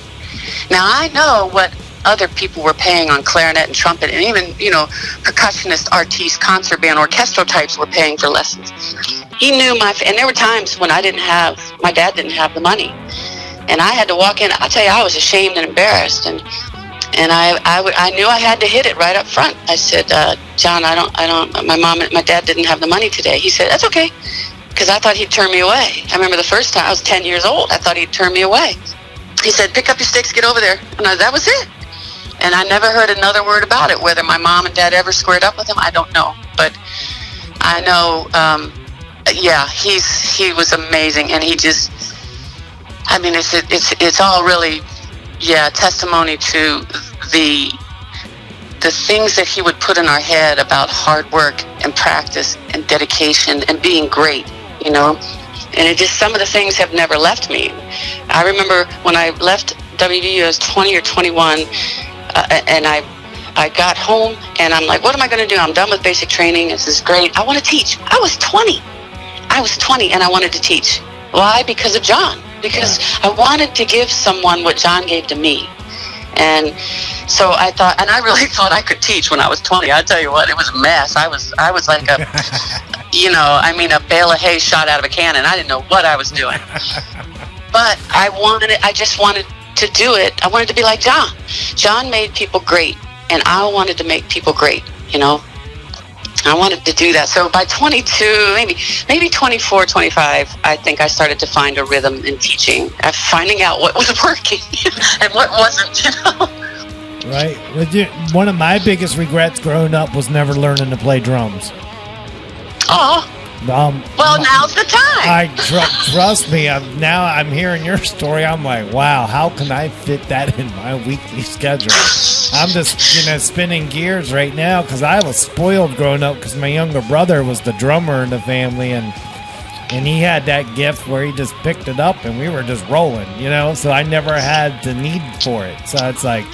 Now, I know what other people were paying on clarinet and trumpet, and even, you know, percussionist, artiste, concert band, orchestral types were paying for lessons. He knew and there were times when my dad didn't have the money, and I had to walk in. I'll tell you, I was ashamed and embarrassed, and I knew I had to hit it right up front. I said, John, my dad didn't have the money today. He said, that's okay, because I thought he'd turn me away. I remember the first time, I was 10 years old, I thought he'd turn me away. He said, pick up your sticks, get over there, and that was it. And I never heard another word about it. Whether my mom and dad ever squared up with him, I don't know. But I know, he was amazing, and he just, I mean, it's all really, testimony to the things that he would put in our head about hard work and practice and dedication and being great, you know. And it just, some of the things have never left me. I remember when I left WVU, I was 20 or 21. And I got home, and I'm like, what am I going to do? I'm done with basic training. This is great. I want to teach. I was 20, and I wanted to teach. Why? Because of John. Because I wanted to give someone what John gave to me. And so I thought, and I really thought I could teach when I was 20. I tell you what, it was a mess. I was like a, a bale of hay shot out of a cannon. I didn't know what I was doing. But I just wanted to do it. I wanted to be like John. John made people great, and I wanted to make people great, you know. I wanted to do that. So by 22, maybe 24, 25, I think I started to find a rhythm in teaching, finding out what was working and what wasn't, you know. Right. One of my biggest regrets growing up was never learning to play drums. Oh. Well, now's the time. Trust me. I'm hearing your story. I'm like, wow, how can I fit that in my weekly schedule? I'm just, spinning gears right now because I was spoiled growing up because my younger brother was the drummer in the family, and And he had that gift where he just picked it up and we were just rolling, you know? So I never had the need for it. So it's like,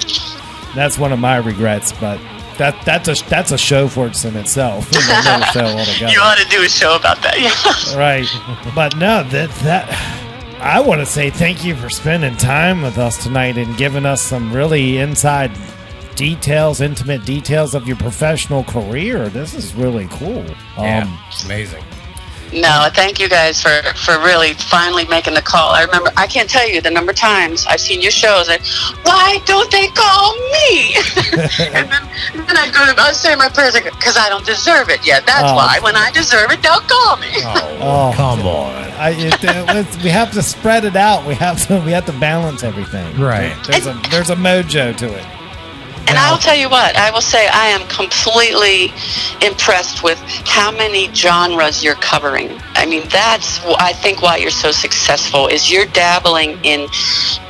that's one of my regrets, but that's a show for it in itself. Another show altogether. You ought to do a show about that, yeah. Right. But no, I want to say thank you for spending time with us tonight and giving us some really inside details, intimate details of your professional career. This is really cool. Yeah, it's amazing. No, thank you guys for really finally making the call. I remember, I can't tell you the number of times I've seen your shows and, why don't they call me? and then I go to, I say my prayers because I don't deserve it yet. That's why. When I deserve it, they'll call me. Oh, come on. We have to spread it out. We have to balance everything. Right. There's a mojo to it. And I'll tell you what, I will say I am completely impressed with how many genres you're covering. I mean, that's, I think, why you're so successful is you're dabbling in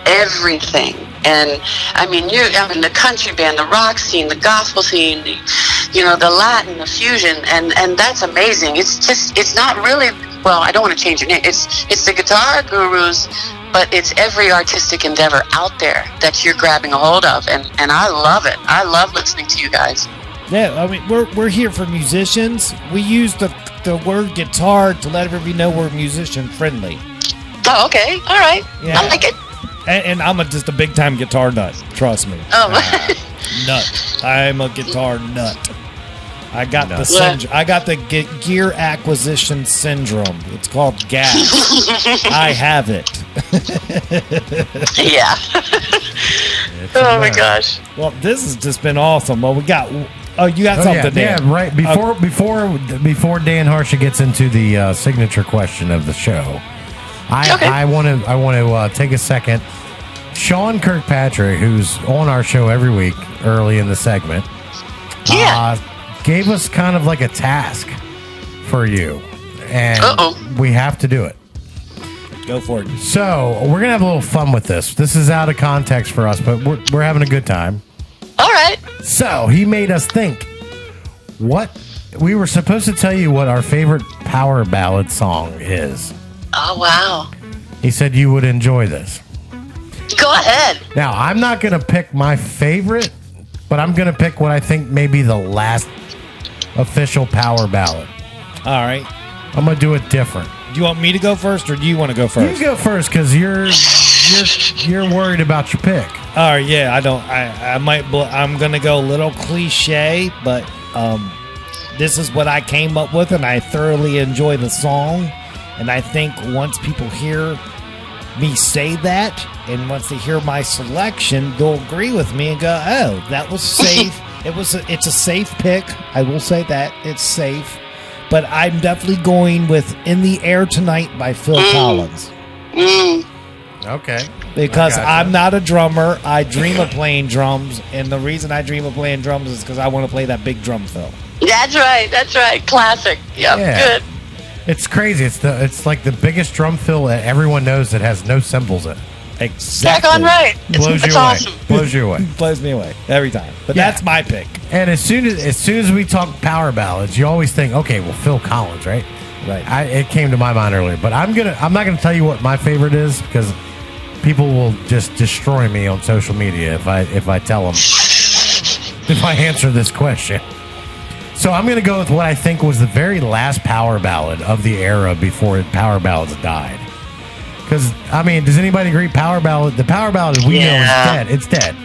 everything. And I mean, the country band, the rock scene, the gospel scene, the Latin, the fusion, and that's amazing. It's not really, well, I don't want to change your name. It's the Guitar Gurus, but it's every artistic endeavor out there that you're grabbing a hold of, and I love it. I love listening to you guys. Yeah, I mean, we're here for musicians. We use the word guitar to let everybody know we're musician friendly. Oh, okay, all right, yeah. I like it. And I'm just a big time guitar nut. Trust me. Oh, nut. I'm a guitar nut. I got the gear acquisition syndrome. It's called gas. I have it. Yeah. Oh my gosh. Well, this has just been awesome. Well, we got. Oh, you got something there. Yeah, right. Before Dan Harsha gets into the signature question of the show, I want to take a second. Sean Kirkpatrick, who's on our show every week early in the segment, gave us kind of like a task for you, and we have to do it. Go for it. So we're gonna have a little fun with this. This is out of context for us, but we're having a good time. All right. So he made us think. What we were supposed to tell you what our favorite power ballad song is. Oh wow. He said you would enjoy this. Go ahead. Now I'm not gonna pick my favorite, but I'm gonna pick what I think may be the last official power ballad. All right. I'm gonna do it different. Do you want me to go first, or do you want to go first? You go first because you're worried about your pick. All right. Yeah, I don't. I'm gonna go a little cliche, but this is what I came up with, and I thoroughly enjoy the song. And I think once people hear me say that, and once they hear my selection, they'll agree with me and go, "Oh, that was safe." It's a safe pick. I will say that it's safe. But I'm definitely going with "In the Air Tonight" by Phil Collins. Okay. Because I'm not a drummer. I dream of playing drums. And the reason I dream of playing drums is because I want to play that big drum fill. That's right. Classic. Yep, yeah. Good. It's crazy. It's like the biggest drum fill that everyone knows that has no cymbals in it. Exactly. Back on right. It's awesome. Blows you away. Blows me away every time. But that's my pick. And as soon as we talk power ballads, you always think, okay, well, Phil Collins, right? Right. It came to my mind earlier, but I'm not gonna tell you what my favorite is because people will just destroy me on social media if I tell them if I answer this question. So I'm gonna go with what I think was the very last power ballad of the era before power ballads died. Because I mean, does anybody agree? The power ballad we know is dead. It's dead.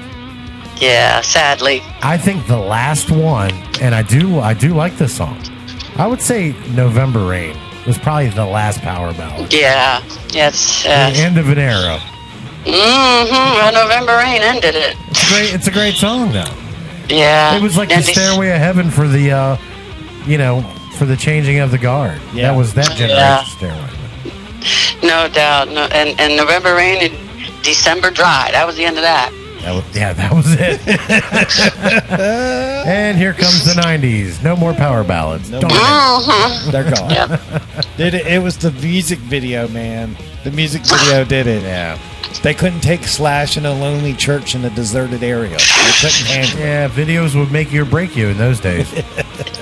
Yeah, sadly. I think the last one, and I do like this song. I would say "November Rain" was probably the last power ballad. Yeah, yes. The end of an era. Well, November Rain ended it. It's a great song, though. Yeah. It was like the Stairway of Heaven for the, for the changing of the guard. Yeah. That was that generation's Stairway. No doubt. No, and November Rain and December Dry. That was the end of that. That was it. And here comes the 90s. No more power ballads. No Darn more. it. They're gone. Yep. It was the music video, man. The music video did it. Yeah. They couldn't take Slash in a lonely church in a deserted area. They couldn't handle it. Yeah, videos would make you or break you in those days.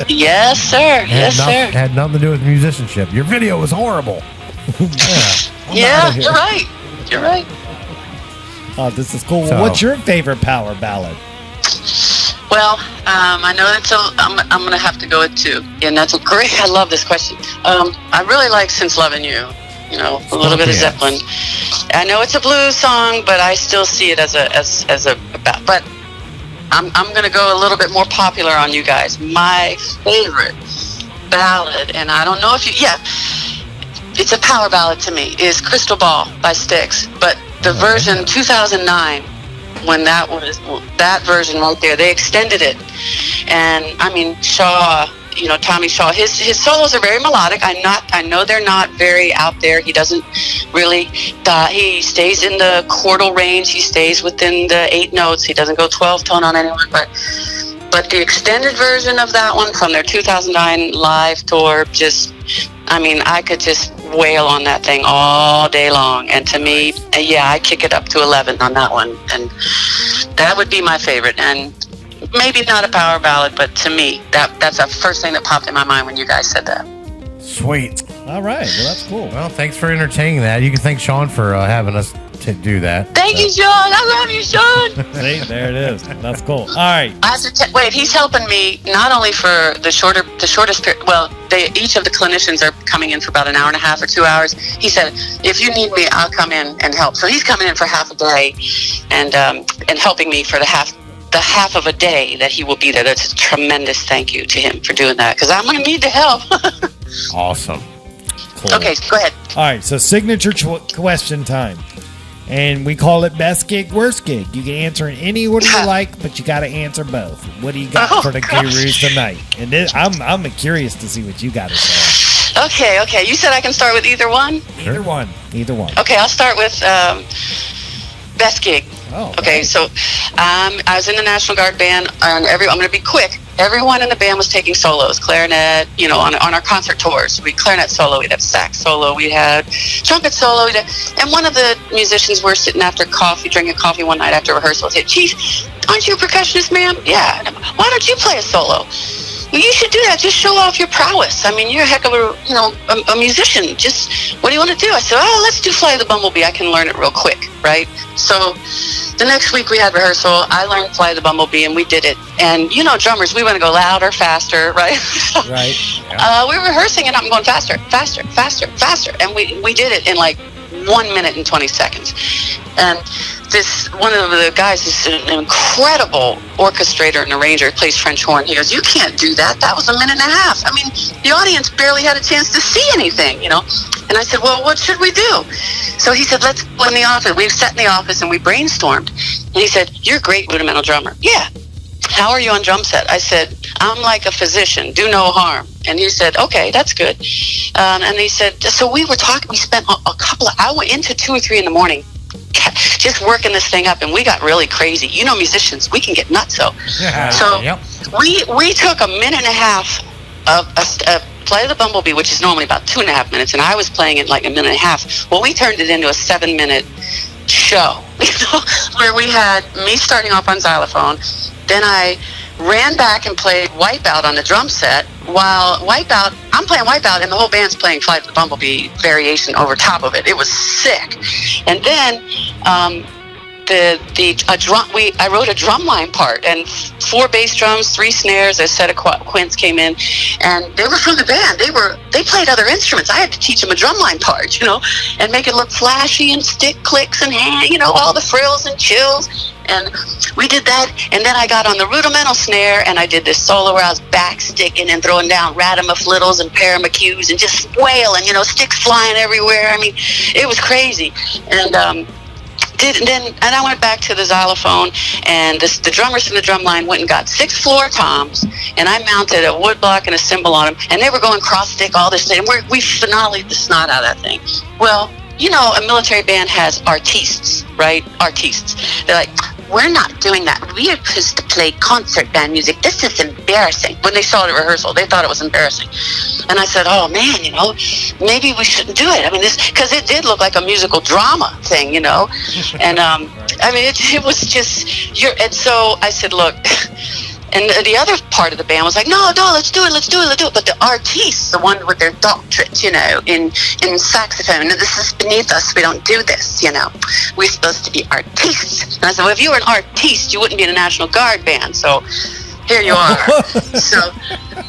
Yes, sir. Yes, sir. Had nothing to do with musicianship. Your video was horrible. Yeah, you're right. You're right. Oh, this is cool. So- What's your favorite power ballad? Well, I know that's I'm going to have to go with 2. And that's great. I love this question. I really like Since Loving You. You know, a little bit of Zeppelin. I know it's a blues song, but I still see it as a but I'm going to go a little bit more popular on you guys. My favorite ballad, and I don't know if you, it's a power ballad to me, is Crystal Ball by Styx. But the version 2009, when that version right there, they extended it. And I mean, Shaw, Tommy Shaw, his solos are very melodic. I know they're not very out there. He doesn't really, he stays in the chordal range. He stays within the 8 notes. He doesn't go 12 tone on anyone, but the extended version of that one from their 2009 live tour, I could just wail on that thing all day long. And to me, I kick it up to 11 on that one. And that would be my favorite. And maybe not a power ballad, but to me, that's the first thing that popped in my mind when you guys said that. Sweet. All right. Well, that's cool. Well, thanks for entertaining that. You can thank Sean for having us to do that. Thank you, Sean. I love you, Sean. See, there it is. That's cool. All right. I have to wait. He's helping me not only for the shortest period. Well, each of the clinicians are coming in for about an hour and a half or 2 hours. He said, if you need me, I'll come in and help. So he's coming in for half a day, and helping me for the half of a day that he will be there. That's a tremendous thank you to him for doing that, because I'm going to need the help. Awesome. Cool. Okay, go ahead. All right. So signature question time. And we call it best gig, worst gig. You can answer in any order you like, but you got to answer both. What do you got for the gurus tonight? And I'm curious to see what you got to say. Okay. You said I can start with either one? Either one. Okay, I'll start with best gig. Oh, okay, right. so I was in the National Guard band, and I'm going to be quick. Everyone in the band was taking solos, clarinet, on our concert tours. We clarinet solo, we'd have sax solo, we had trumpet solo, and one of the musicians were sitting after drinking coffee one night after rehearsal, said, "Chief, aren't you a percussionist, ma'am?" "Yeah." "Why don't you play a solo?" "Well, you should do that. Just show off your prowess. I mean, you're a heck of a musician. Just, what do you want to do?" I said, let's do Fly the Bumblebee. I can learn it real quick, right? So the next week we had rehearsal. I learned Fly the Bumblebee, and we did it. And, drummers, we want to go louder, faster, right? Right. Yeah. We were rehearsing, and I'm going faster. And we did it in like 1 minute and 20 seconds. And one of the guys is an incredible orchestrator and arranger, plays French horn. He goes, "You can't do that. That was 1.5 minutes. I mean, the audience barely had a chance to see anything, And I said, "Well, what should we do?" So he said, "Let's go in the office." We sat in the office and we brainstormed. And he said, "You're a great rudimental drummer." "Yeah." "How are you on drum set?" I said, "I'm like a physician, do no harm." And he said, "Okay, that's good." And he said, so we were talking, we spent a couple of, I went into 2 or 3 in the morning, just working this thing up, and we got really crazy. Musicians, we can get nuts. So Yep. we took 1.5 minutes of Play the Bumblebee, which is normally about 2.5 minutes, and I was playing it like 1.5 minutes. Well, we turned it into a 7-minute show, where we had me starting off on xylophone. Then I ran back and played Wipeout on the drum set. While I'm playing Wipeout, and the whole band's playing Fly the Bumblebee variation over top of it. It was sick. And then I wrote a drumline part, and 4 bass drums, 3 snares, a set of quints came in, and they were from the band. They played other instruments. I had to teach them a drumline part, and make it look flashy and stick clicks and hand, all the frills and chills. And we did that, and then I got on the rudimental snare, and I did this solo where I was back sticking and throwing down ratomafiddles and paramacues and just wailing, sticks flying everywhere. I mean, it was crazy. And I went back to the xylophone, and the drummers from the drum line went and got 6 floor toms, and I mounted a wood block and a cymbal on them, and they were going cross stick, all this thing, and we finale'd the snot out of that thing. Well, a military band has artistes, right? Artistes. They're like, we're not doing that. We are supposed to play concert band music. This is embarrassing. When they saw it at rehearsal, they thought it was embarrassing. And I said, oh man, maybe we shouldn't do it. I mean, because it did look like a musical drama thing, And I mean, it was just, and so I said, look, and the other part of the band was like, no, let's do it. But the artistes, the one with their doctorate, in saxophone, this is beneath us. We don't do this, We're supposed to be artistes. And I said, well, if you were an artiste, you wouldn't be in a National Guard band. So here you are. So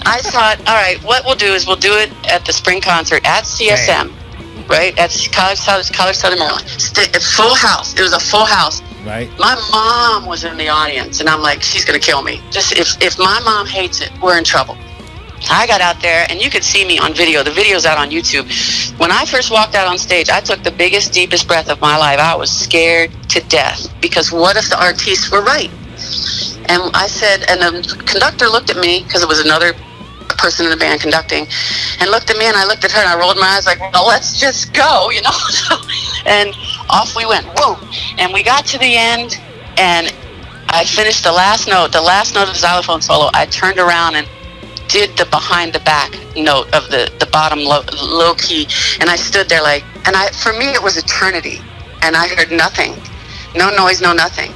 I thought, all right, what we'll do is we'll do it at the spring concert at CSM, right? At College Southern Maryland. Full house. It was a full house. Right. My mom was in the audience, and I'm like, she's going to kill me. Just if my mom hates it, we're in trouble. I got out there, and you could see me on video. The video's out on YouTube. When I first walked out on stage, I took the biggest, deepest breath of my life. I was scared to death, because what if the artistes were right? And I said, and the conductor looked at me, because it was another person in the band conducting, and looked at me, and I looked at her, and I rolled my eyes like, well, let's just go, And off we went, whoa. And we got to the end, and I finished the last note of the xylophone solo. I turned around and did the behind the back note of the bottom low key, and I stood there for me it was eternity, and I heard nothing, no noise, no nothing.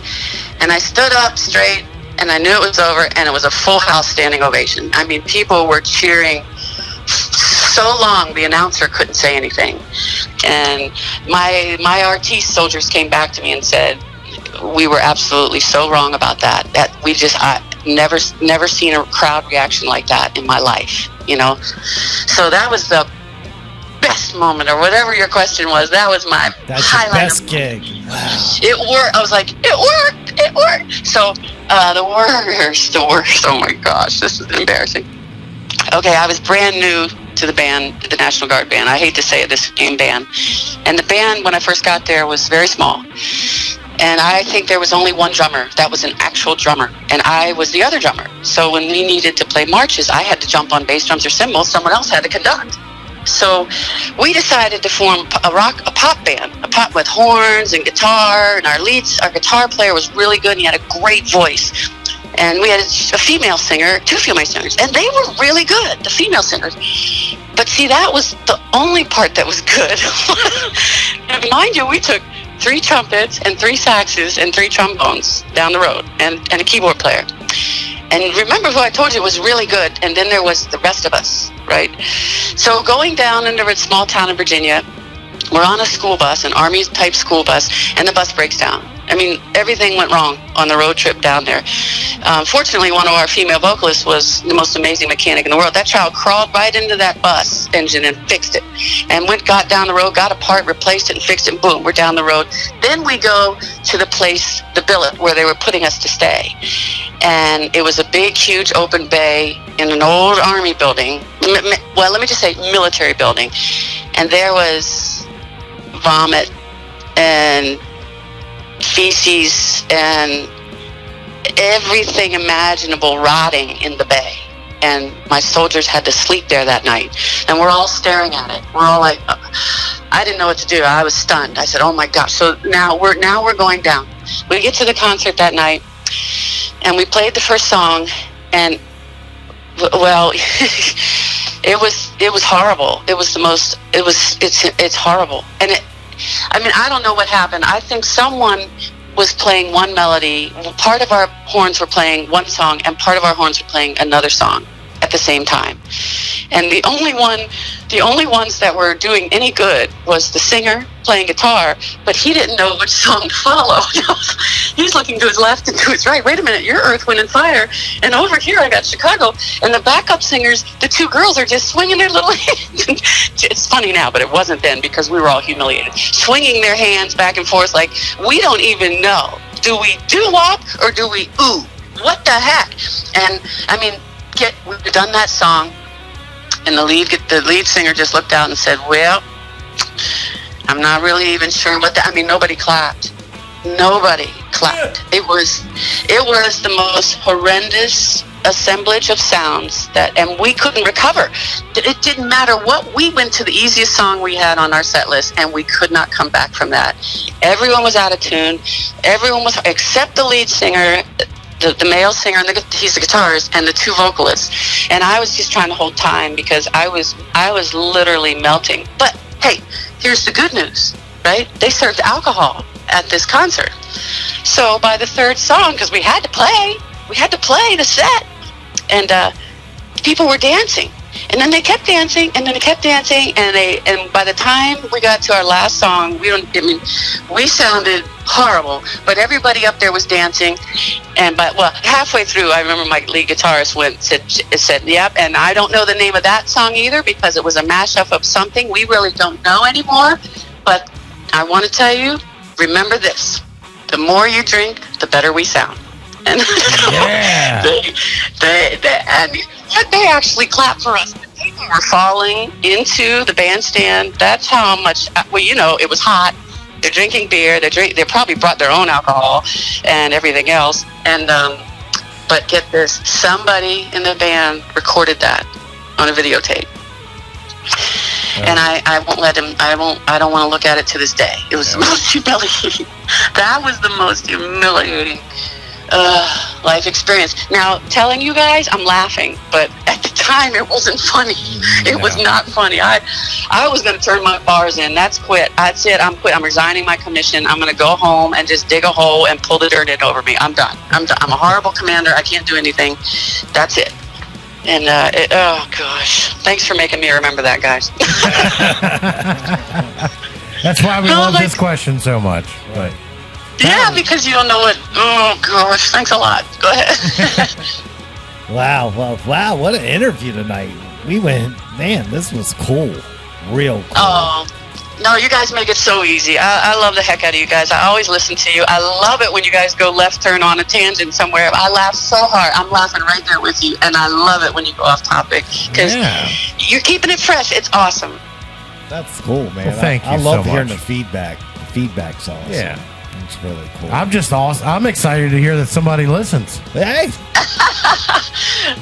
And I stood up straight, and I knew it was over, and it was a full house standing ovation. I mean, people were cheering so long the announcer couldn't say anything. And my artiste soldiers came back to me and said, we were absolutely so wrong about that. That I never seen a crowd reaction like that in my life, So that was the best moment, or whatever your question was. That was my highlight. That's your best gig. Wow. It worked. I was like, it worked. So the worst. Oh my gosh, this is embarrassing. Okay, I was brand new to the band, the National Guard band. I hate to say it, this game band. And the band, when I first got there, was very small. And I think there was only one drummer. That was an actual drummer. And I was the other drummer. So when we needed to play marches, I had to jump on bass drums or cymbals. Someone else had to conduct. So we decided to form a pop band, a pop with horns and guitar. And our guitar player was really good, and he had a great voice. And we had a female singer, 2 female singers, and they were really good, the female singers. But see, that was the only part that was good. And mind you, we took 3 trumpets and 3 saxes and 3 trombones down the road, and a keyboard player. And remember who I told you was really good, and then there was the rest of us, right? So going down into a small town in Virginia, we're on a school bus, an Army-type school bus, and the bus breaks down. I mean, everything went wrong on the road trip down there. Fortunately, one of our female vocalists was the most amazing mechanic in the world. That child crawled right into that bus engine and fixed it. And got down the road, got a part, replaced it, and fixed it, and boom, we're down the road. Then we go to the place, the billet, where they were putting us to stay. And it was a big, huge open bay in an old Army building. Well, let me just say military building. And there was vomit and feces and everything imaginable rotting in the bay. And my soldiers had to sleep there that night. And we're all staring at it. We're all like, I didn't know what to do. I was stunned. I said, oh my gosh. So now we're going down. We get to the concert that night, and we played the first song, and well, it was horrible. It's horrible. And I don't know what happened. I think someone was playing one melody. Part of our horns were playing one song, and part of our horns were playing another song at the same time. And the only ones that were doing any good was the singer playing guitar, but he didn't know which song to follow. He's looking to his left and to his right. Wait a minute, you're Earth, Wind, and Fire, and over here I got Chicago. And the backup singers, the 2 girls, are just swinging their little hands. It's funny now, but it wasn't then, because we were all humiliated. Swinging their hands back and forth like, we don't even know. Do we doo-wop or do we ooh? What the heck? And we've done that song, and the lead singer just looked out and said, well, I'm not really even sure what nobody clapped. Nobody clapped. It was the most horrendous assemblage of sounds and we couldn't recover. It didn't matter what. We went to the easiest song we had on our set list, and we could not come back from that. Everyone was out of tune. Everyone was, except the lead singer, the male singer, and he's the guitarist, and the two vocalists. And I was just trying to hold time because I was literally melting. But hey, here's the good news, right? They served alcohol at this concert. So by the third song, because we had to play the set, and people were dancing. And then they kept dancing, and and by the time we got to our last song, we sounded horrible, but everybody up there was dancing. And halfway through, I remember my lead guitarist said, "Yep." And I don't know the name of that song either because it was a mashup of something we really don't know anymore. But I want to tell you, remember this: the more you drink, the better we sound. And Yeah. they actually clapped for us. People were falling into the bandstand. That's how much. It was hot. They're drinking beer. They probably brought their own alcohol and everything else. And but get this: somebody in the band recorded that on a videotape. And I won't let him. I don't want to look at it to this day. It was the most humiliating. That was the most humiliating life experience. Now, telling you guys, I'm laughing, but at the time, it wasn't funny. It was not funny. I was going to turn my bars in. That's quit. That's it. I'm quit. I'm resigning my commission. I'm going to go home and just dig a hole and pull the dirt in over me. I'm done. I'm a horrible commander. I can't do anything. That's it. And oh gosh, thanks for making me remember that, guys. That's why we love this question so much. But yeah, because you don't know it. Oh gosh, thanks a lot. Go ahead. Wow, wow, what an interview tonight. We went, man, this was cool. Real cool. Oh, no, you guys make it so easy. I love the heck out of you guys. I always listen to you. I love it when you guys go left turn on a tangent somewhere. I laugh so hard. I'm laughing right there with you. And I love it when you go off topic because you're keeping it fresh. It's awesome. That's cool, man. Well, thank you I love so hearing much. the feedback. The feedback's awesome. Yeah. It's really cool. I'm just awesome. I'm excited to hear that somebody listens. Hey.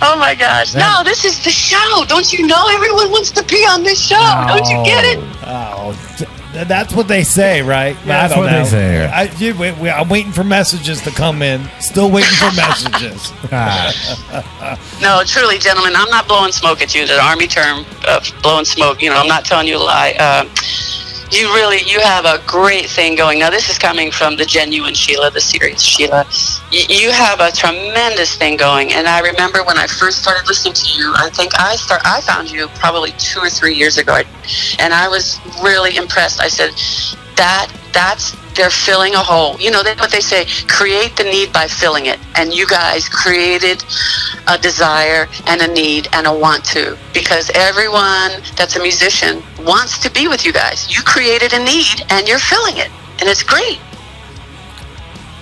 Oh my gosh. No, this is the show. Don't you know everyone wants to be on this show? Don't you get it? That's what they say, right? Yeah, I that's don't what know. they say. I'm waiting for messages to come in. Still waiting for messages. No, truly, gentlemen, I'm not blowing smoke at you. The Army term of blowing smoke. I'm not telling you a lie. You have a great thing going. Now, this is coming from the genuine Sheila, the serious Sheila. You have a tremendous thing going. And I remember when I first started listening to you, I think I found you probably 2 or 3 years ago. And I was really impressed. I said, they're filling a hole. What they say, create the need by filling it. And you guys created a desire and a need and a want to. Because everyone that's a musician wants to be with you guys. You created a need and you're filling it. And it's great.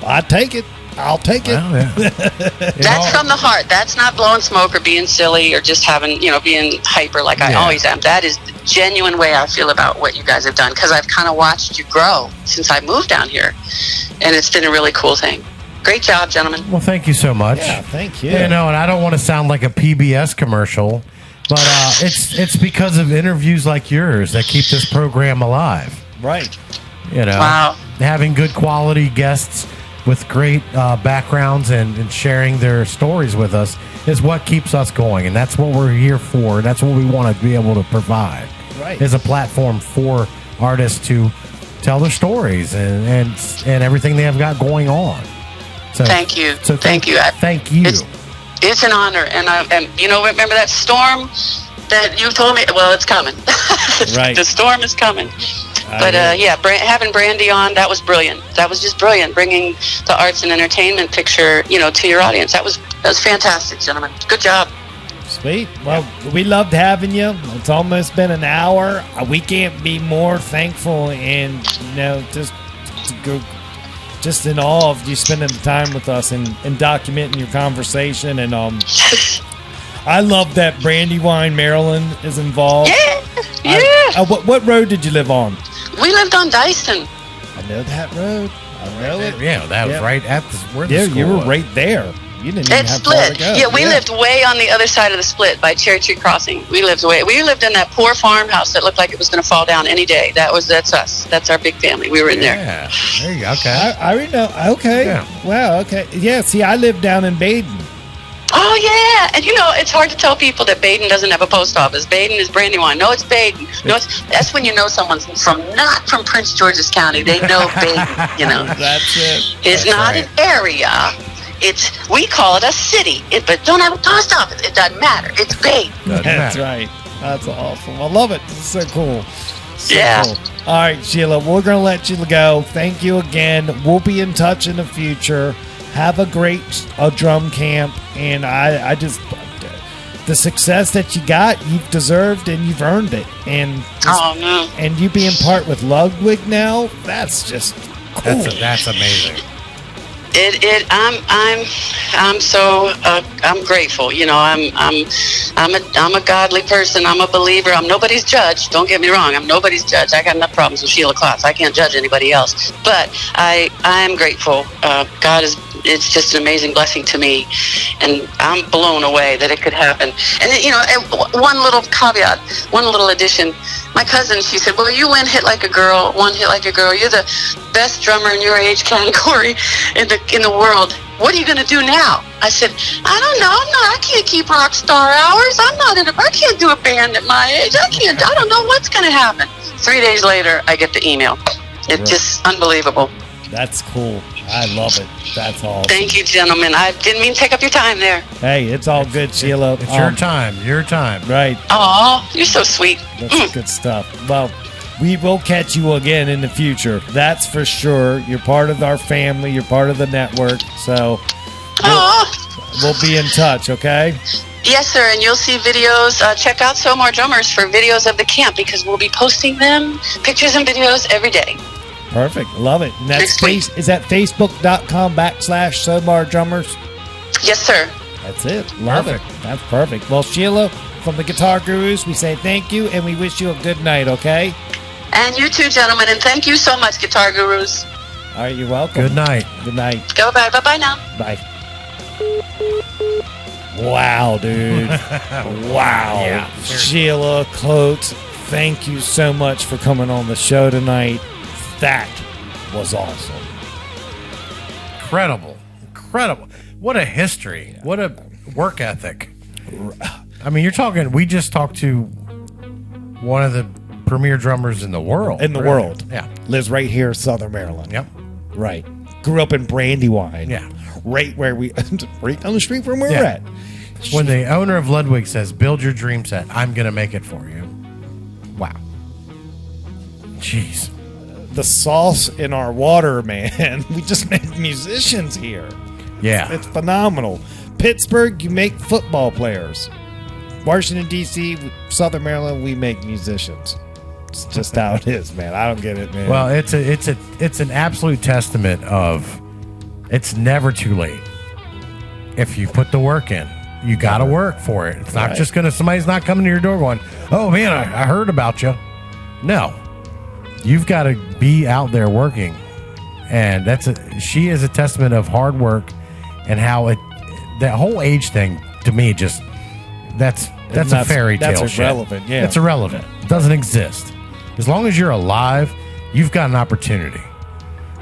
I take it. I'll take it. Well, yeah. That's from the heart. That's not blowing smoke or being silly or just having, being hyper like I always am. That is the genuine way I feel about what you guys have done because I've kind of watched you grow since I moved down here. And it's been a really cool thing. Great job, gentlemen. Well, thank you so much. Yeah, thank you. And I don't want to sound like a PBS commercial, but it's because of interviews like yours that keep this program alive. Right. Wow. Having good quality guests with great backgrounds and sharing their stories with us is what keeps us going. And that's what we're here for. That's what we want to be able to provide. Right. Is a platform for artists to tell their stories and everything they have got going on. So, Thank you. So thank you. Thank you. It's an honor. And remember that storm that you told me? Well, it's coming. Right. The storm is coming. But having Brandy on, that was brilliant. That was just brilliant, bringing the arts and entertainment picture, to your audience. That was fantastic, gentlemen. Good job. Sweet. Well, we loved having you. It's almost been an hour. We can't be more thankful and just in awe of you spending the time with us and documenting your conversation. And I love that Brandywine, Maryland is involved. Yeah. What road did you live on? We lived on Dyson. I know that road. I know it. Yeah, that was right at where the Yeah, school you were was. right there. You didn't even It's have far to split. go. Yeah, we lived way on the other side of the split by Cherry Tree Crossing. We lived in that poor farmhouse that looked like it was going to fall down any day. That's us. That's our big family. We were in there. Yeah. There you go. Okay. I already know. Okay. Yeah. Wow. Okay. Yeah. See, I lived down in Baden. Oh, yeah. And, it's hard to tell people that Baden doesn't have a post office. Baden is Brandywine. No, it's Baden. No, that's when you know someone's not from Prince George's County. They know Baden, That's it. It's not an area. We call it a city. But don't have a post office. It doesn't matter. It's Baden. That's right. That's awesome. I love it. This is so cool. So Yeah. cool. All right, Sheila, we're going to let you go. Thank you again. We'll be in touch in the future. Have a great drum camp. And I just, the success that you got, you've deserved and you've earned it. And Oh, no. and you being part with Ludwig now, that's just cool. That's amazing. I'm so I'm grateful. I'm a godly person. I'm a believer. I'm nobody's judge. Don't get me wrong. I'm nobody's judge. I got enough problems with Sheila Klotz. I can't judge anybody else. But I am grateful. It's just an amazing blessing to me, and I'm blown away that it could happen. And one little caveat, one little addition. My cousin, she said, "Well, you one hit like a girl. You're the best drummer in your age category in the world. What are you going to do now?" I said, "I don't know. I can't keep rock star hours. I can't do a band at my age. I don't know what's going to happen." 3 days later, I get the email. It's just unbelievable. That's cool. I love it. That's awesome. Thank you, gentlemen. I didn't mean to take up your time there. Hey, it's all good, Sheila. It's your time. Your time. Right. Oh, you're so sweet. That's good stuff. Well, we will catch you again in the future. That's for sure. You're part of our family. You're part of the network. So we'll be in touch, okay? Yes, sir. And you'll see videos. Check out SOMAR Drummers for videos of the camp because we'll be posting them, pictures and videos every day. Perfect. Love it. And that's is that facebook.com/SOMAR Drummers? Yes, sir. That's it. Love it. That's perfect. Well, Sheila, from the Guitar Gurus, we say thank you and we wish you a good night, okay? And you too, gentlemen. And thank you so much, Guitar Gurus. All right, you're welcome. Good night. Good night. Go bye. Bye-bye now. Bye. Wow, dude. Wow. Yeah, Sheila Klotz, thank you so much for coming on the show tonight. That was awesome. Incredible. What a history. What a work ethic. I mean, we just talked to one of the premier drummers in the world. World. Yeah. Lives right here in Southern Maryland. Yep. Right. Grew up in Brandywine. Yeah. Right where right down the street from where we're at. When the owner of Ludwig says, "Build your dream set, I'm going to make it for you." Wow. Jeez. The sauce in our water, man. We just make musicians here. Yeah. It's phenomenal. Pittsburgh, you make football players. Washington, D.C., Southern Maryland, we make musicians. It's just how it is, man. I don't get it, man. Well, it's an absolute testament of it's never too late. If you put the work in, you got to work for it. It's not just somebody's not coming to your door going, "Oh man, I heard about you." No, you've got to be out there working, and she is a testament of hard work and how that whole age thing to me just that's a fairy tale. That's irrelevant. Yeah, it's irrelevant. It doesn't exist. As long as you're alive, you've got an opportunity.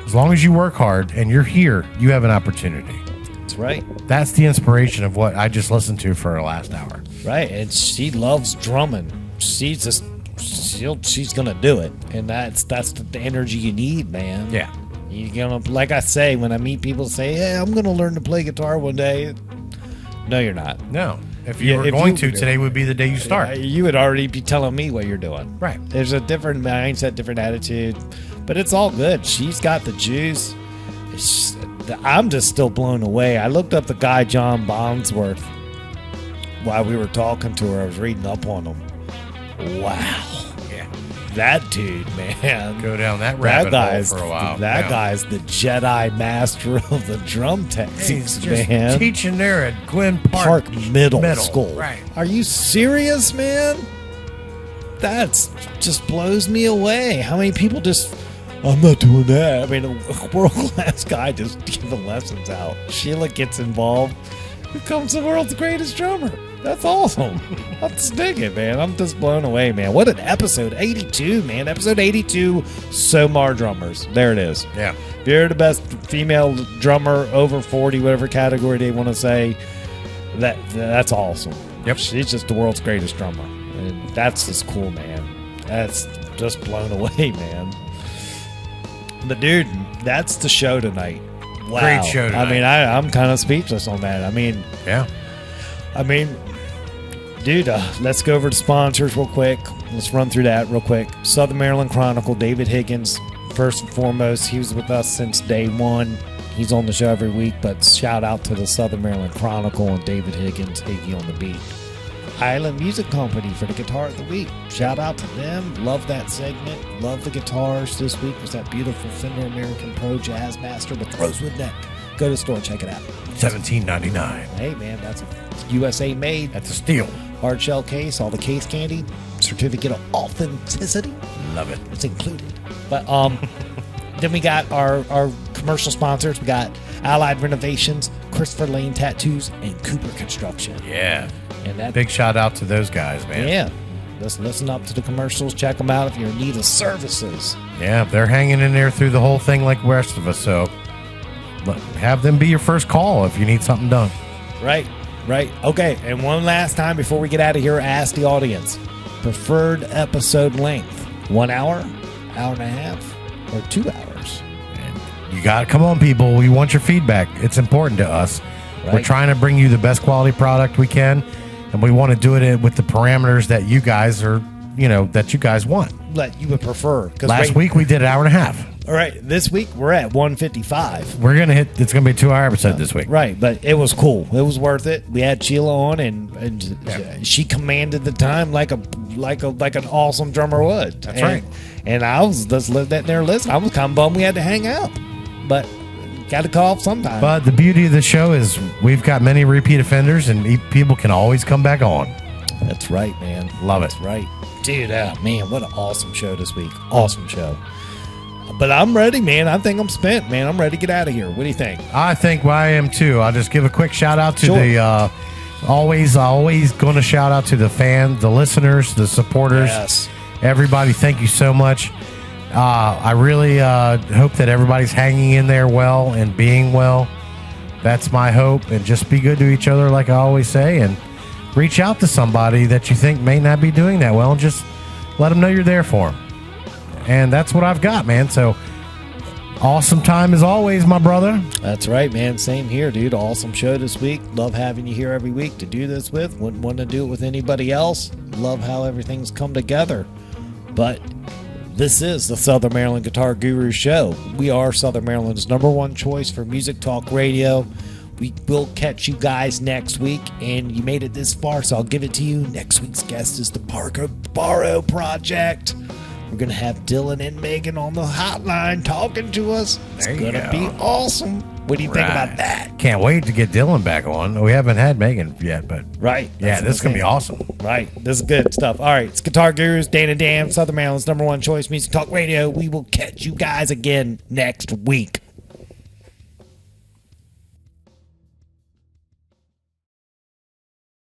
As long as you work hard and you're here, you have an opportunity. That's right. That's the inspiration of what I just listened to for our last hour. Right, and she loves drumming. She's gonna do it, and that's the energy you need, man. Yeah. You're gonna, like I say, when I meet people say, "Hey, I'm gonna learn to play guitar one day." No, you're not. No. If you were going to, today would be the day you start. You would already be telling me what you're doing. Right. There's a different mindset, different attitude, but it's all good. She's got the juice. I'm just still blown away. I looked up the guy, John Bonsworth, while we were talking to her. I was reading up on him. Wow. Yeah. That dude, man. Go down that rabbit hole for a while. That guy's the Jedi master of the drum techniques, He's just man. teaching there at Glen Park Middle School. Right. Are you serious, man? That's just blows me away. How many people just I'm not doing that. I mean, a world-class guy just giving lessons out. Sheila gets involved, becomes the world's greatest drummer. That's awesome. I'm just digging, man. I'm just blown away, man. What an episode. 82, man. Episode 82, SOMAR drummers. There it is. Yeah. If you're the best female drummer over 40, whatever category they want to say, that's awesome. Yep. She's just the world's greatest drummer. And that's just cool, man. That's just blown away, man. But, dude, that's the show tonight. Wow. Great show tonight. I mean, I'm kind of speechless on that. I mean, dude, let's go over to sponsors real quick. Let's run through that real quick. Southern Maryland Chronicle, David Higgins. First and foremost, he was with us since day one. He's on the show every week, but shout out to the Southern Maryland Chronicle and David Higgins, Higgy on the beat. Island Music Company for the Guitar of the Week. Shout out to them. Love that segment. Love the guitars. This week was that beautiful Fender American Pro Jazzmaster with rosewood neck. Go to the store, check it out. $17.99. Hey, man, that's a USA made. That's a steal. Hard shell case, all the case candy, certificate of authenticity. Love it. It's included. But then we got our commercial sponsors. We got Allied Renovations, Christopher Lane Tattoos, and Cooper Construction. Yeah. And that Big shout out to those guys, man. Yeah. Just listen up to the commercials. Check them out if you're in need of services. Yeah, they're hanging in there through the whole thing like the rest of us. So have them be your first call if you need something done. Right. Okay, and one last time before we get out of here, ask the audience. Preferred episode length, 1 hour, hour and a half, or 2 hours? And you got to come on, people. We want your feedback. It's important to us. Right. We're trying to bring you the best quality product we can, and we want to do it with the parameters that you guys are, that you guys want. That you would prefer. Last week we did an hour and a half. All right, this week we're at 155. We're gonna hit. It's gonna be a 2-hour episode this week. Right, but it was cool. It was worth it. We had Sheila on, and she commanded the time like an awesome drummer would. That's right. And I was just living there listening. I was kind of bummed we had to hang out, but got to call sometime. But the beauty of the show is we've got many repeat offenders, and people can always come back on. That's right, man. Love it. That's right, dude. Man, what an awesome show this week. Awesome show. But I'm ready, man. I think I'm spent, man. I'm ready to get out of here. What do you think? I think I am too. I'll just give a quick shout out to Sure. the always going to shout out to the the listeners, the supporters. Yes. Everybody, thank you so much. I really hope that everybody's hanging in there well and being well. That's my hope. And just be good to each other, like I always say, and reach out to somebody that you think may not be doing that well, and just let them know you're there for them. And that's what I've got, man. So awesome time as always, my brother. That's right, man. Same here, dude. Awesome show this week. Love having you here every week to do this with. Wouldn't want to do it with anybody else. Love how everything's come together. But this is the Southern Maryland Guitar Guru Show. We are Southern Maryland's #1 choice for music talk radio. We will catch you guys next week, and you made it this far, so I'll give it to you. Next week's guest is the Parker Barrow Project. We're going to have Dylan and Megan on the hotline talking to us. It's going to be awesome. What do you think about that? Can't wait to get Dylan back on. We haven't had Megan yet, but Right. yeah, this is going to be awesome. Right. This is good stuff. All right. It's Guitar Gurus, Dan and Dan, Southern Maryland's #1 choice music talk radio. We will catch you guys again next week.